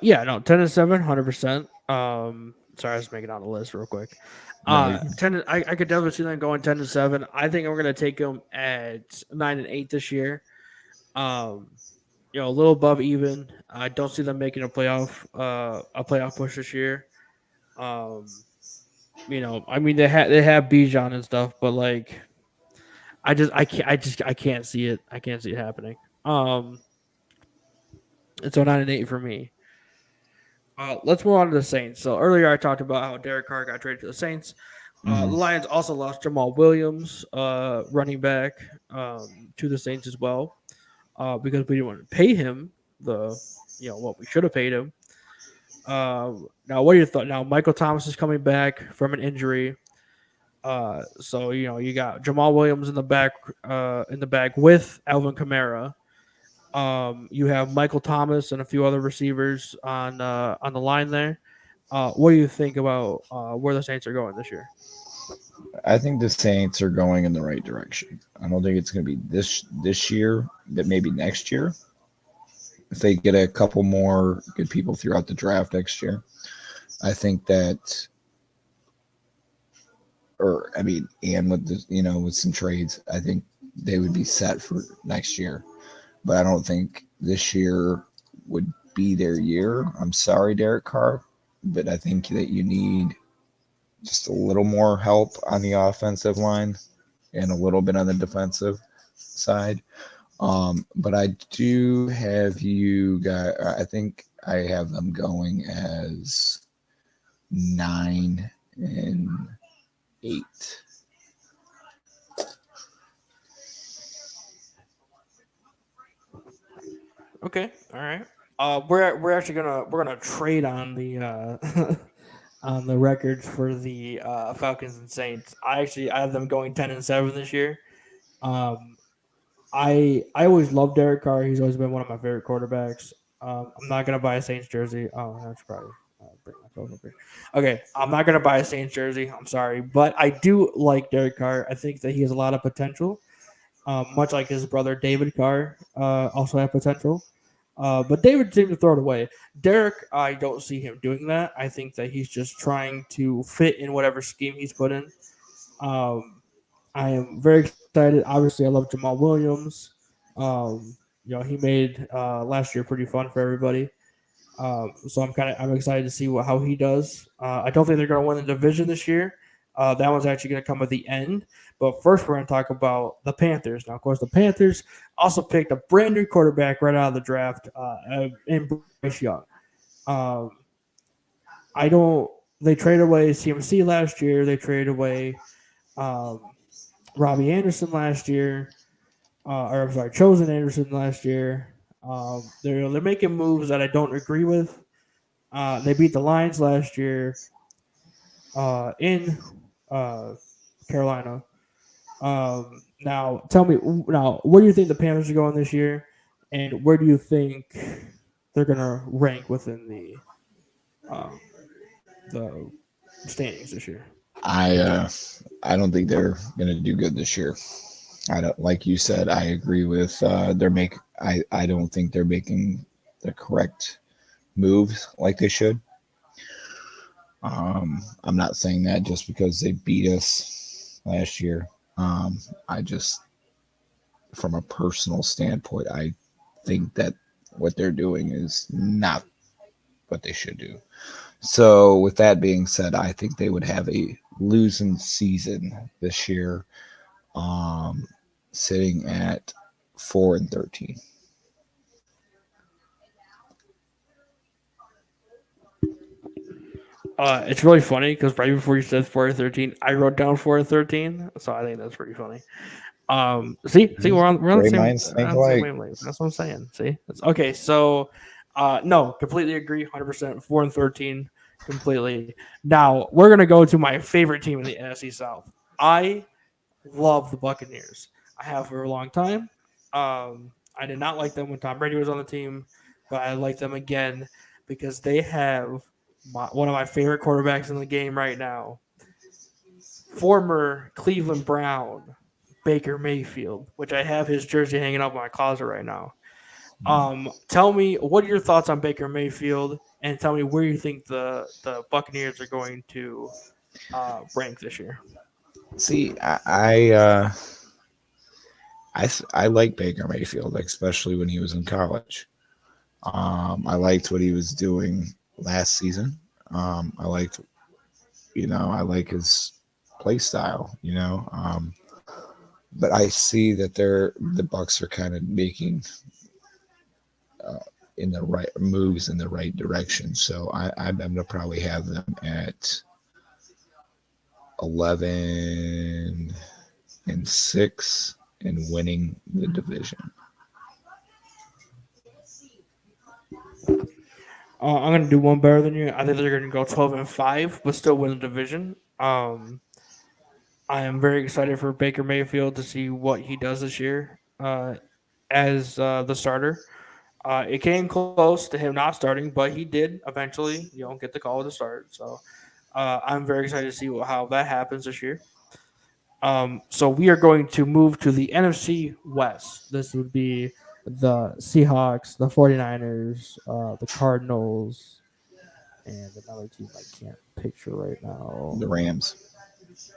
Yeah, no, 10-7, 100%. Sorry, I was making out a list real quick. No, you 10. I could definitely see them going 10-7. I think I'm gonna take them at 9-8 this year. Um, a little above even. I don't see them making a playoff push this year. Um, I mean they have Bijan and stuff, but like I can't see it. I can't see it happening. And so 9-8 for me. Let's move on to the Saints. So earlier I talked about how Derek Carr got traded to the Saints. The Mhm. Lions also lost Jamal Williams, running back, to the Saints as well, because we didn't want to pay him what we should have paid him. Now, what are your thoughts? Now, Michael Thomas is coming back from an injury. So you got Jamal Williams in the back with Alvin Kamara. You have Michael Thomas and a few other receivers on the line there. What do you think about where the Saints are going this year? I think the Saints are going in the right direction. I don't think it's going to be this year, but maybe next year. If they get a couple more good people throughout the draft next year, I think that, or I mean, and with with some trades, I think they would be set for next year. But I don't think this year would be their year. I'm sorry, Derek Carr, but I think that you need just a little more help on the offensive line and a little bit on the defensive side. But I do have you guys. I think I have them going as 9-8. Okay, all right. We're actually gonna trade on the on the records for the Falcons and Saints. I have them going 10-7 this year. Um, I always loved Derek Carr. He's always been one of my favorite quarterbacks. I'm not gonna buy a Saints jersey. Oh, I should probably bring myself up here. Okay, I'm not gonna buy a Saints jersey. I'm sorry, but I do like Derek Carr. I think that he has a lot of potential. Much like his brother David Carr also had potential. But David seemed to throw it away. Derek, I don't see him doing that. I think that he's just trying to fit in whatever scheme he's put in. Um, I am very excited. Obviously, I love Jamal Williams. Um, he made last year pretty fun for everybody. So I'm excited to see how he does. I don't think they're going to win the division this year. That one's actually going to come at the end. But first, we're going to talk about the Panthers. Now, of course, the Panthers also picked a brand new quarterback right out of the draft in Bryce Young. Um, I don't. They traded away CMC last year. They traded away um, Robbie Anderson last year. Or I'm sorry, Chosen Anderson last year. They're making moves that I don't agree with. They beat the Lions last year in uh, Carolina. Now, tell me now, where do you think the Panthers are going this year, and where do you think they're gonna rank within um, the standings this year? I uh, I don't think they're gonna do good this year. I don't like you said. I agree with they're make. I don't think they're making the correct moves like they should. I'm not saying that just because they beat us last year. I just, from a personal standpoint, I think that what they're doing is not what they should do. So, with that being said, I think they would have a losing season this year, um, sitting at 4-13. It's really funny because right before you said 4-13, I wrote down 4-13, so I think that's pretty funny. See, we're on the Great same minds think alike. wavelength. That's what I'm saying. See, okay. So, no, completely agree, 100%. 4-13, completely. Now we're gonna go to my favorite team in the NFC South. I love the Buccaneers. I have for a long time. I did not like them when Tom Brady was on the team, but I like them again because they have one of my favorite quarterbacks in the game right now, former Cleveland Brown Baker Mayfield, which I have his jersey hanging up in my closet right now. Tell me, what are your thoughts on Baker Mayfield, and tell me where you think the Buccaneers are going to rank this year. See, I like Baker Mayfield, especially when he was in college. I liked what he was doing last season. I liked, I like his play style, but I see that the Bucks are kind of making uh, in the right moves in the right direction. So I'm gonna probably have them at 11-6 and winning the division. I'm gonna do one better than you. I think they're gonna go 12-5, but still win the division. I am very excited for Baker Mayfield to see what he does this year as the starter. It came close to him not starting, but he did eventually, get the call to start. So I'm very excited to see how that happens this year. So we are going to move to the NFC West. This would be the Seahawks, the 49ers, the Cardinals, and another team I can't picture right now. The Rams.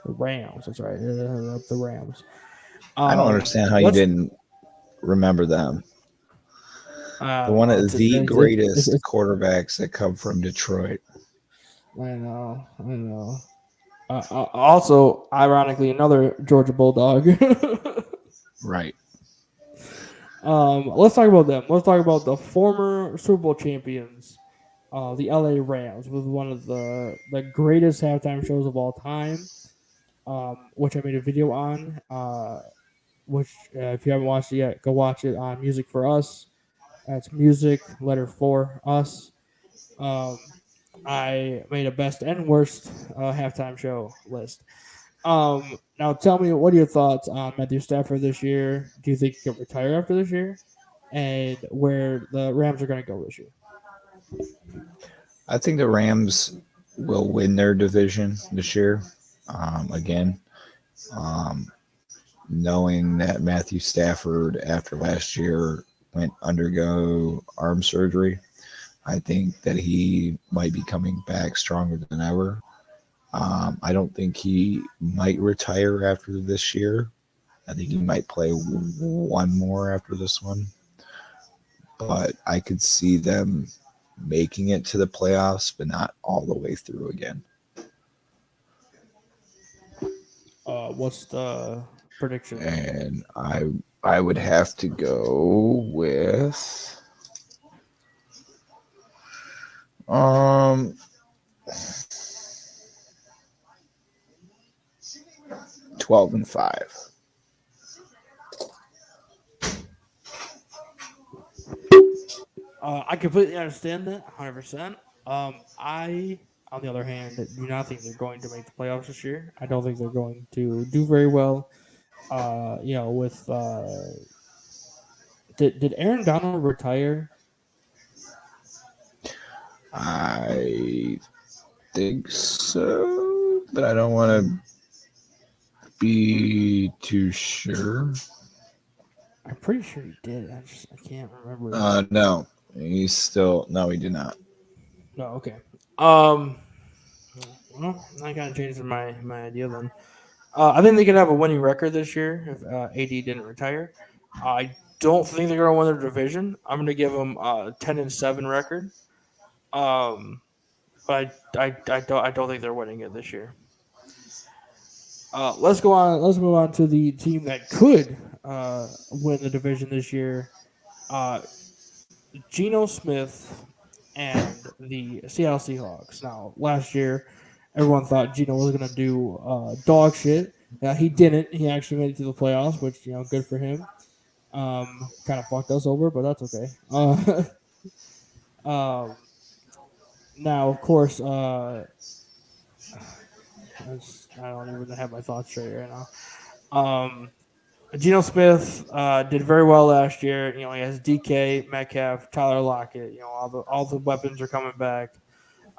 The Rams. That's right. The Rams. I don't understand how you Let's. didn't remember them. The one Well, of the greatest quarterbacks that come from Detroit. I know. I know. Also, ironically, another Georgia Bulldog. Right. Let's talk about them. Let's talk about the former Super Bowl champions, the LA Rams, with one of the greatest halftime shows of all time, which I made a video on. Which, if you haven't watched it yet, go watch it on Music for Us. That's music letter for us. Um, I made a best and worst halftime show list. Now tell me, what are your thoughts on Matthew Stafford this year? Do you think he can retire after this year? And where the Rams are going to go this year? I think the Rams will win their division this year. Again, um, knowing that Matthew Stafford after last year went undergo arm surgery, I think that he might be coming back stronger than ever. I don't think he might retire after this year. I think he might play one more after this one, but I could see them making it to the playoffs, but not all the way through again. What's the prediction? And I would have to go with um 12-5. I completely understand that, 100%. I, on the other hand, do not think they're going to make the playoffs this year. I don't think they're going to do very well. With did Aaron Donald retire? I think so, but I don't want to be too sure. I'm pretty sure he did. I can't remember. No, he's still no, he did not. No, okay. Um, well, I kind of changed my idea then. I think they could have a winning record this year if AD didn't retire. I don't think they're going to win their division. I'm going to give them a 10-7 record. Um, but I don't think they're winning it this year. Let's go on. Let's move on to the team that could win the division this year. Uh, Geno Smith and the Seattle Seahawks. Now, last year, everyone thought Geno was going to do dog shit. He didn't. He actually made it to the playoffs, which good for him. Kind of fucked us over, but that's okay. Um, Now, of course, I don't even have my thoughts straight right now. Geno Smith did very well last year. He has DK, Metcalf, Tyler Lockett. All the weapons are coming back.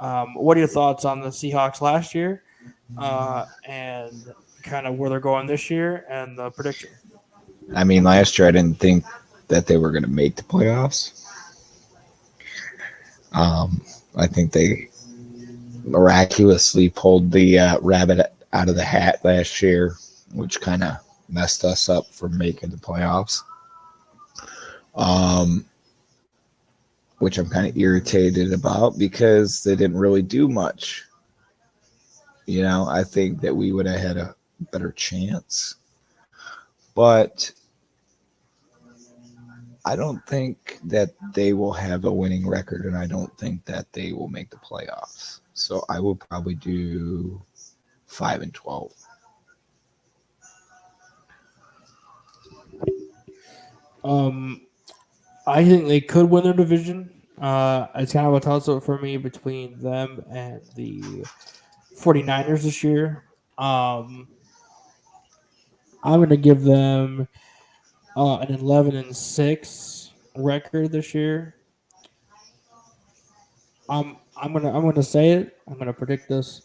What are your thoughts on the Seahawks last year, and kind of where they're going this year, and the prediction? I mean, last year I didn't think that they were going to make the playoffs. Um, I think they miraculously pulled the rabbit out of the hat last year, which kind of messed us up from making the playoffs. Um, which I'm kind of irritated about because they didn't really do much. I think that we would have had a better chance, but I don't think that they will have a winning record, and I don't think that they will make the playoffs. So I will probably do 5-12. Um, I think they could win their division. It's kind of a toss up for me between them and the 49ers this year. Um, I'm going to give them an 11-6 record this year. I'm gonna say it. I'm gonna predict this.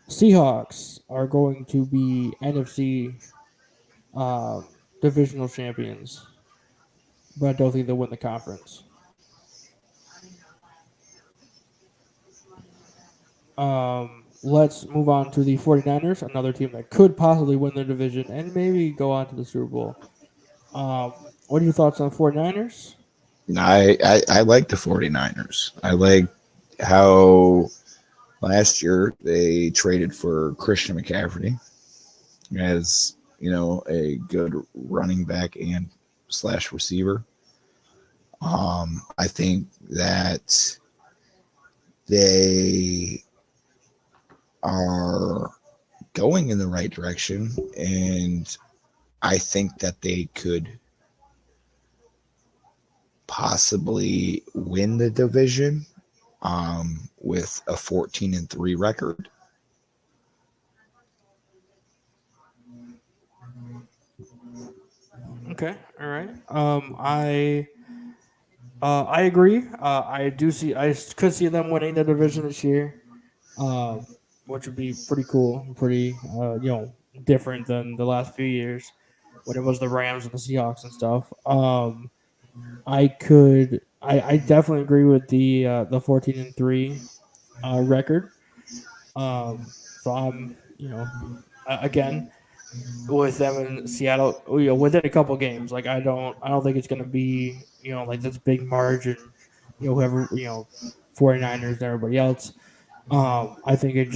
Seahawks are going to be NFC divisional champions, but I don't think they'll win the conference. Let's move on to the 49ers, another team that could possibly win their division and maybe go on to the Super Bowl. What are your thoughts on 49ers? I like the 49ers. I like how last year they traded for Christian McCaffrey as, a good running back and slash receiver. I think that they are going in the right direction, and I think that they could possibly win the division with a 14-3 record. Okay, all right. I agree. I do see. Could see them winning the division this year, um, which would be pretty cool, pretty different than the last few years when it was the Rams and the Seahawks and stuff. I definitely agree with the 14-3 record. So I'm again with them in Seattle, within a couple games. Like I don't think it's gonna be like this big margin. Whoever 49ers and everybody else. I think it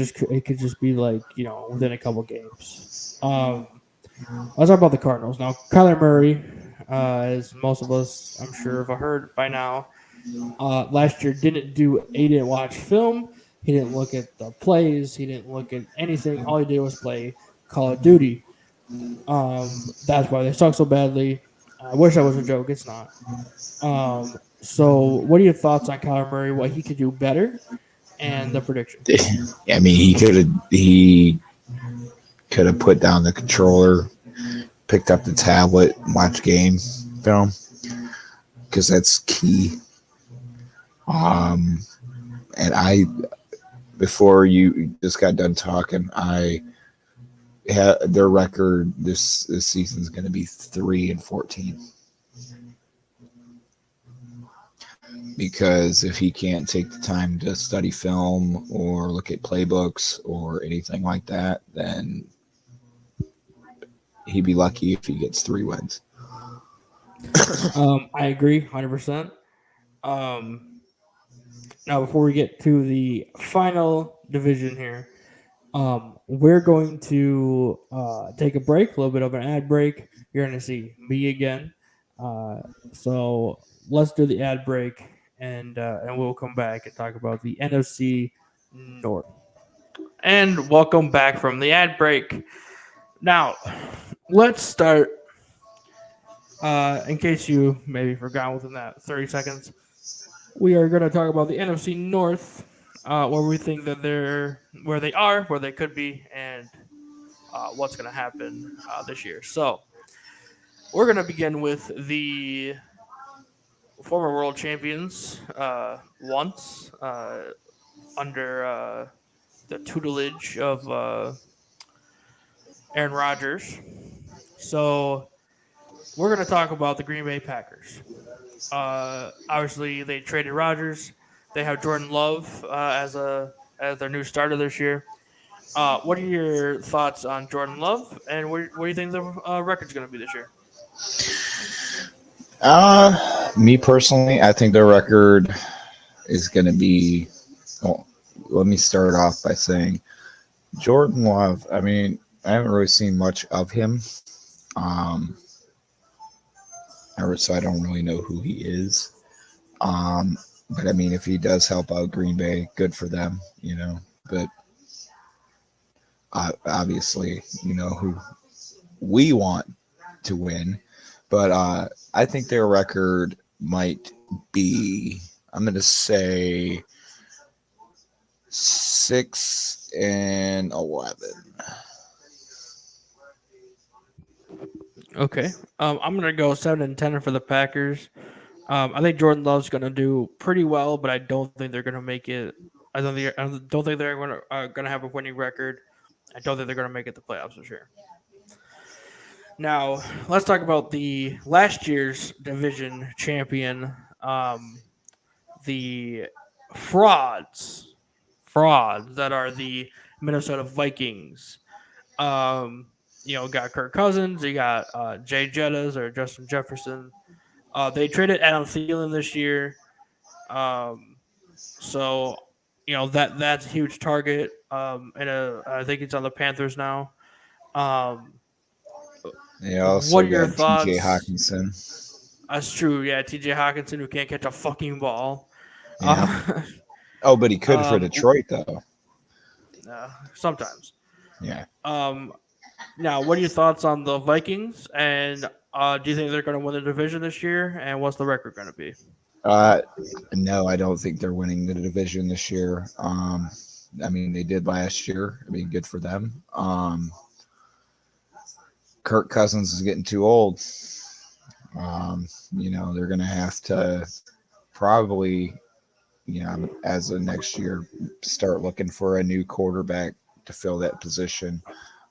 could just be like within a couple games. Let's talk about the Cardinals now. Kyler Murray, as most of us I'm sure have heard by now, last year he didn't watch film. He didn't look at the plays. He didn't look at anything. All he did was play Call of Duty. That's why they suck so badly. I wish that was a joke. It's not. So what are your thoughts on Kyler Murray? What he could do better, and the prediction? I mean, he could have put down the controller, picked up the tablet, and watched game film because that's key. Um, and before you just got done talking, their record this season is going to be 3-14 because if he can't take the time to study film or look at playbooks or anything like that, then he'd be lucky if he gets 3 wins. I agree, 100%. Um, Now before we get to the final division here, we're going to take a break, a little bit of an ad break. You're going to see me again. Uh, so let's do the ad break, and we'll come back and talk about the NFC North. And welcome back from the ad break. Now, let's start. In case you maybe forgot within that 30 seconds, we are going to talk about the NFC North, where we think that where they are, where they could be, and what's going to happen this year. So we're going to begin with the former world champions once under the tutelage of Aaron Rodgers. So we're going to talk about the Green Bay Packers. Obviously, they traded Rodgers. They have Jordan Love as their new starter this year. What are your thoughts on Jordan Love, and what do you think the record's going to be this year? Me personally, I think the record is going to be. Well, let me start off by saying Jordan Love. I mean, I haven't really seen much of him, so I don't really know who he is. But I mean, if he does help out Green Bay, good for them, But obviously, who we want to win. But I think their record might be, I'm going to say 6-11. Okay, I'm going to go 7-10 for the Packers. I think Jordan Love's going to do pretty well, but I don't think they're going to make it. I don't think they're going to have a winning record. I don't think they're going to make it the playoffs this year. Now, let's talk about the last year's division champion, the frauds, frauds that are the Minnesota Vikings. Got Kirk Cousins, you got Jay Jettas or Justin Jefferson. They traded Adam Thielen this year, um, so that's a huge target. And I think it's on the Panthers now. Um, They what also are your got T.J. thoughts? Hawkinson. That's true. Yeah, T.J. Hawkinson who can't catch a fucking ball. Yeah. Uh, Oh, but he could for um, Detroit though. sometimes. Yeah. Um, Now, what are your thoughts on the Vikings? And do you think they're going to win the division this year? And what's the record going to be? Uh, no, I don't think they're winning the division this year. I mean, they did last year. I mean, good for them. Kirk Cousins is getting too old. They're going to have to probably, as of next year, start looking for a new quarterback to fill that position.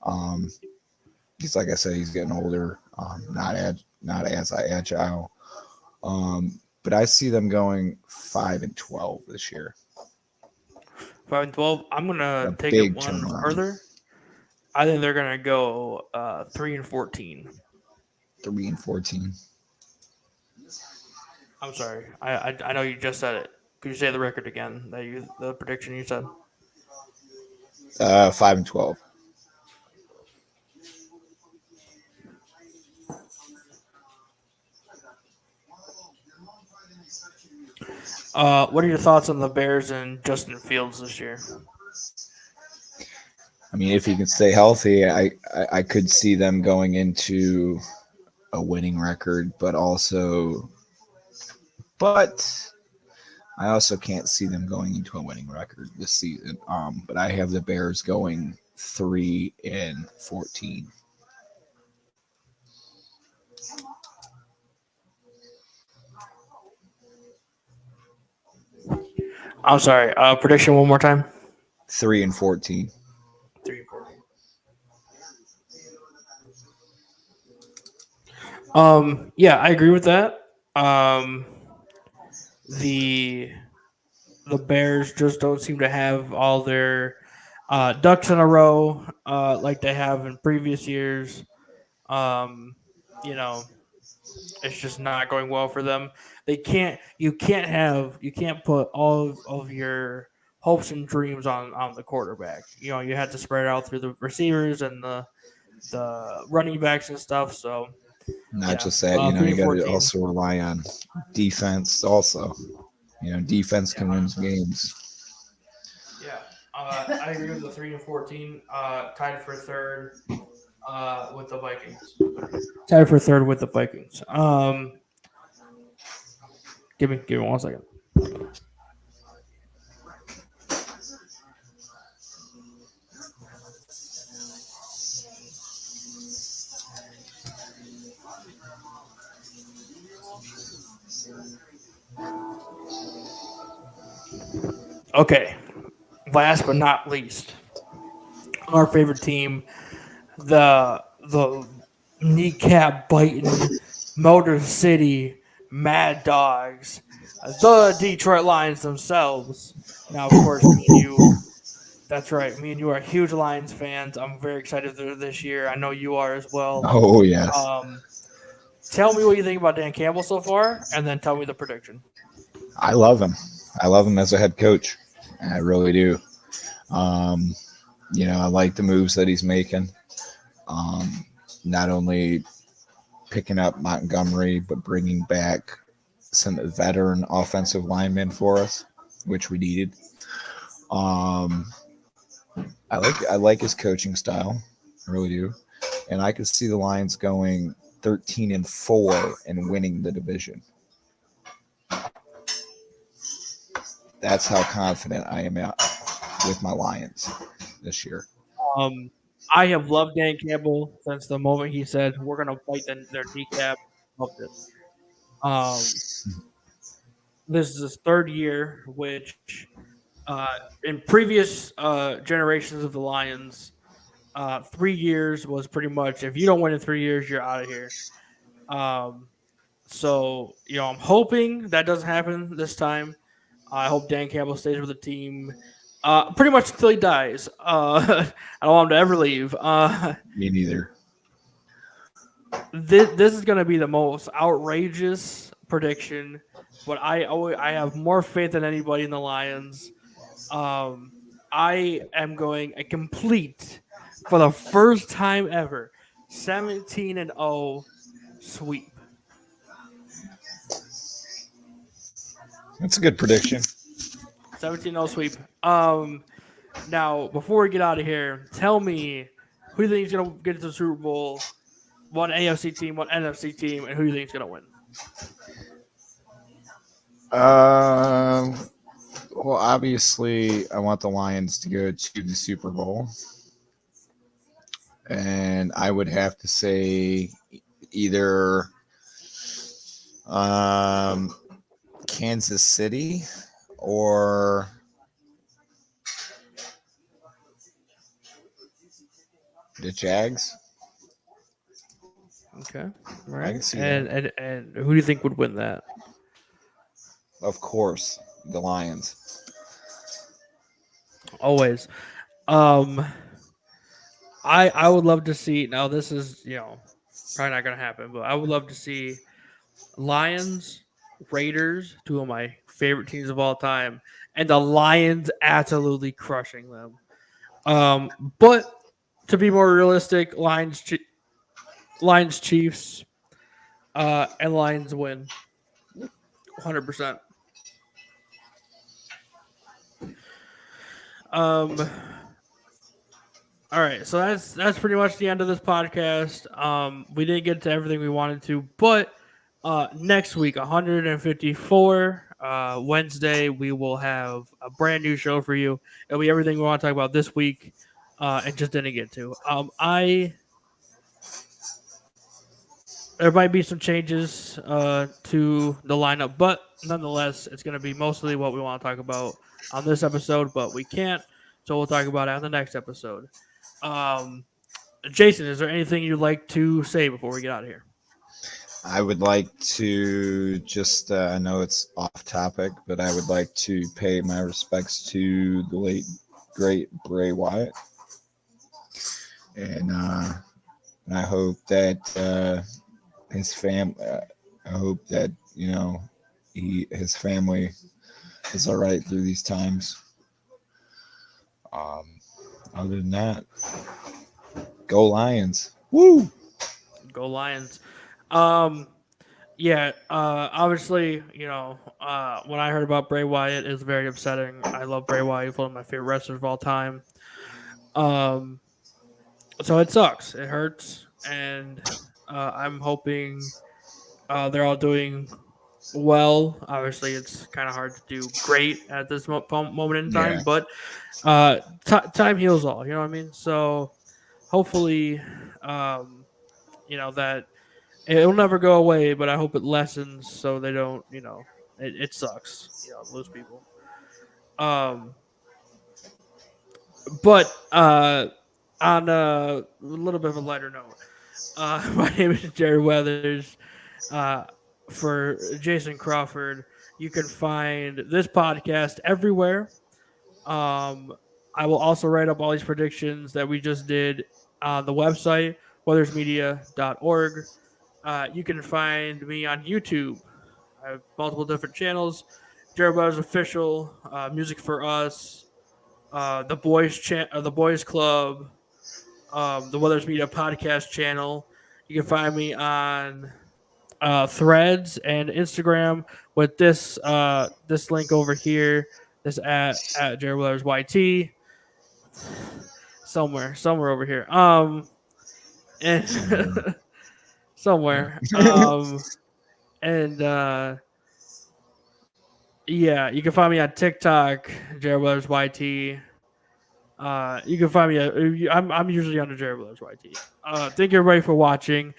Um, he's like I said, he's getting older, not as agile. But I see them going 5-12 this year. 5-12. I'm A gonna take it big one turnaround. further. I think they're gonna go 3-14. 3-14. I'm sorry. I know you just said it. Could you say the record again? The prediction you said. 5-12. What are your thoughts on the Bears and Justin Fields this year? I mean, if he can stay healthy, I could see them going into a winning record, but I also can't see them going into a winning record this season. But I have the Bears going 3-14. I'm sorry. Prediction one more time. 3-14. 3-14. Yeah, I agree with that. Um, the the Bears just don't seem to have all their ducks in a row like they have in previous years. Um, you know, it's just not going well for them. They can't. You can't put all of your hopes and dreams on the quarterback. You know, you have to spread it out through the receivers and the running backs and stuff. So Not yeah, just that, three you and got to 14. also rely on defense. Also, defense Yeah, can win games. yeah. I agree with the 3-14. Tied for third with the Vikings. Tied for third with the Vikings. Give me 1 second. Okay. Last but not least, our favorite team, the kneecap biting Motor City Mad Dogs, the Detroit Lions themselves. Now, of course, me and you. That's right. Me and you are huge Lions fans. I'm very excited for this year. I know you are as well. Oh yes, Um, Tell me what you think about Dan Campbell so far, and then tell me the prediction. I love him. I love him as a head coach. I really do. Um, I like the moves that he's making. Um, Not only picking up Montgomery, but bringing back some veteran offensive linemen for us, which we needed. Um, I like his coaching style, I really do, and I could see the Lions going 13-4 and winning the division. That's how confident I am with my Lions this year. Um, I have loved Dan Campbell since the moment he said we're going to fight their kneecap. Loved it. Um, this is his third year, which in previous generations of the Lions, 3 years was pretty much if you don't win in 3 years, you're out of here. Um, so I'm hoping that doesn't happen this time. I hope Dan Campbell stays with the team pretty much until he dies. I don't want him to ever leave. Me neither. This is going to be the most outrageous prediction, but I have more faith than anybody in the Lions. Um, I am going a complete for the first time ever 17-0 sweep. That's a good prediction. 17-0 sweep. Now before we get out of here, tell me who you think is going to get to the Super Bowl, one AFC team, one NFC team, and who you think is going to win. Um, well, obviously, I want the Lions to go to the Super Bowl, and I would have to say either um, Kansas City or the Jags. Okay, all I right. can see that. And who do you think would win that? Of course, the Lions. Always. Um, I would love to see. Now this is probably not gonna happen, but I would love to see Lions, Raiders, two of my favorite teams of all time, and the Lions absolutely crushing them. But to be more realistic, Lions, Chiefs, and Lions win 100%. Um, all right, so that's pretty much the end of this podcast. We didn't get to everything we wanted to, but next week, 154 Wednesday, we will have a brand new show for you. It'll be everything we want to talk about this week, and just didn't get to. I There might be some changes to the lineup, but nonetheless, it's going to be mostly what we want to talk about on this episode. But we can't, so we'll talk about it on the next episode. Um, Jason, is there anything you'd like to say before we get out of here? I would like to just, I know it's off topic, but I would like to pay my respects to the late, great Bray Wyatt. And I hope that his I hope that, his family is all right through these times. Um, Other than that, go Lions. Woo! Go Lions. Um, yeah, obviously, when I heard about Bray Wyatt, it was very upsetting. I love Bray Wyatt, he's one of my favorite wrestlers of all time. Um, so it sucks. It hurts, and I'm hoping they're all doing well. Obviously, it's kind of hard to do great at this moment in time, Yeah. but time heals all. You know what I mean? So hopefully, um, that it'll never go away, but I hope it lessens so they don't. It sucks. Lose people. Um, but on a little bit of a lighter note, my name is Jerry Weathers. Uh, for Jason Crawford, you can find this podcast everywhere. Um, I will also write up all these predictions that we just did on the website, weathersmedia.org. You can find me on YouTube. I have multiple different channels. Jared Weathers Official, Music for Us, the Boys Club, the Weathers Media Podcast channel. You can find me on Threads and Instagram with this link over here. This at Jared Weathers YT somewhere over here. Somewhere. And somewhere. And yeah, you can find me on TikTok, Jared Weathers YT. You can find me. I'm usually under Jared Weathers YT. Thank you everybody for watching.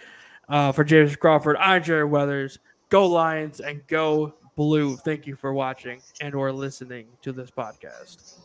For James Crawford, I'm Jared Weathers. Go Lions and go Blue. Thank you for watching and or listening to this podcast.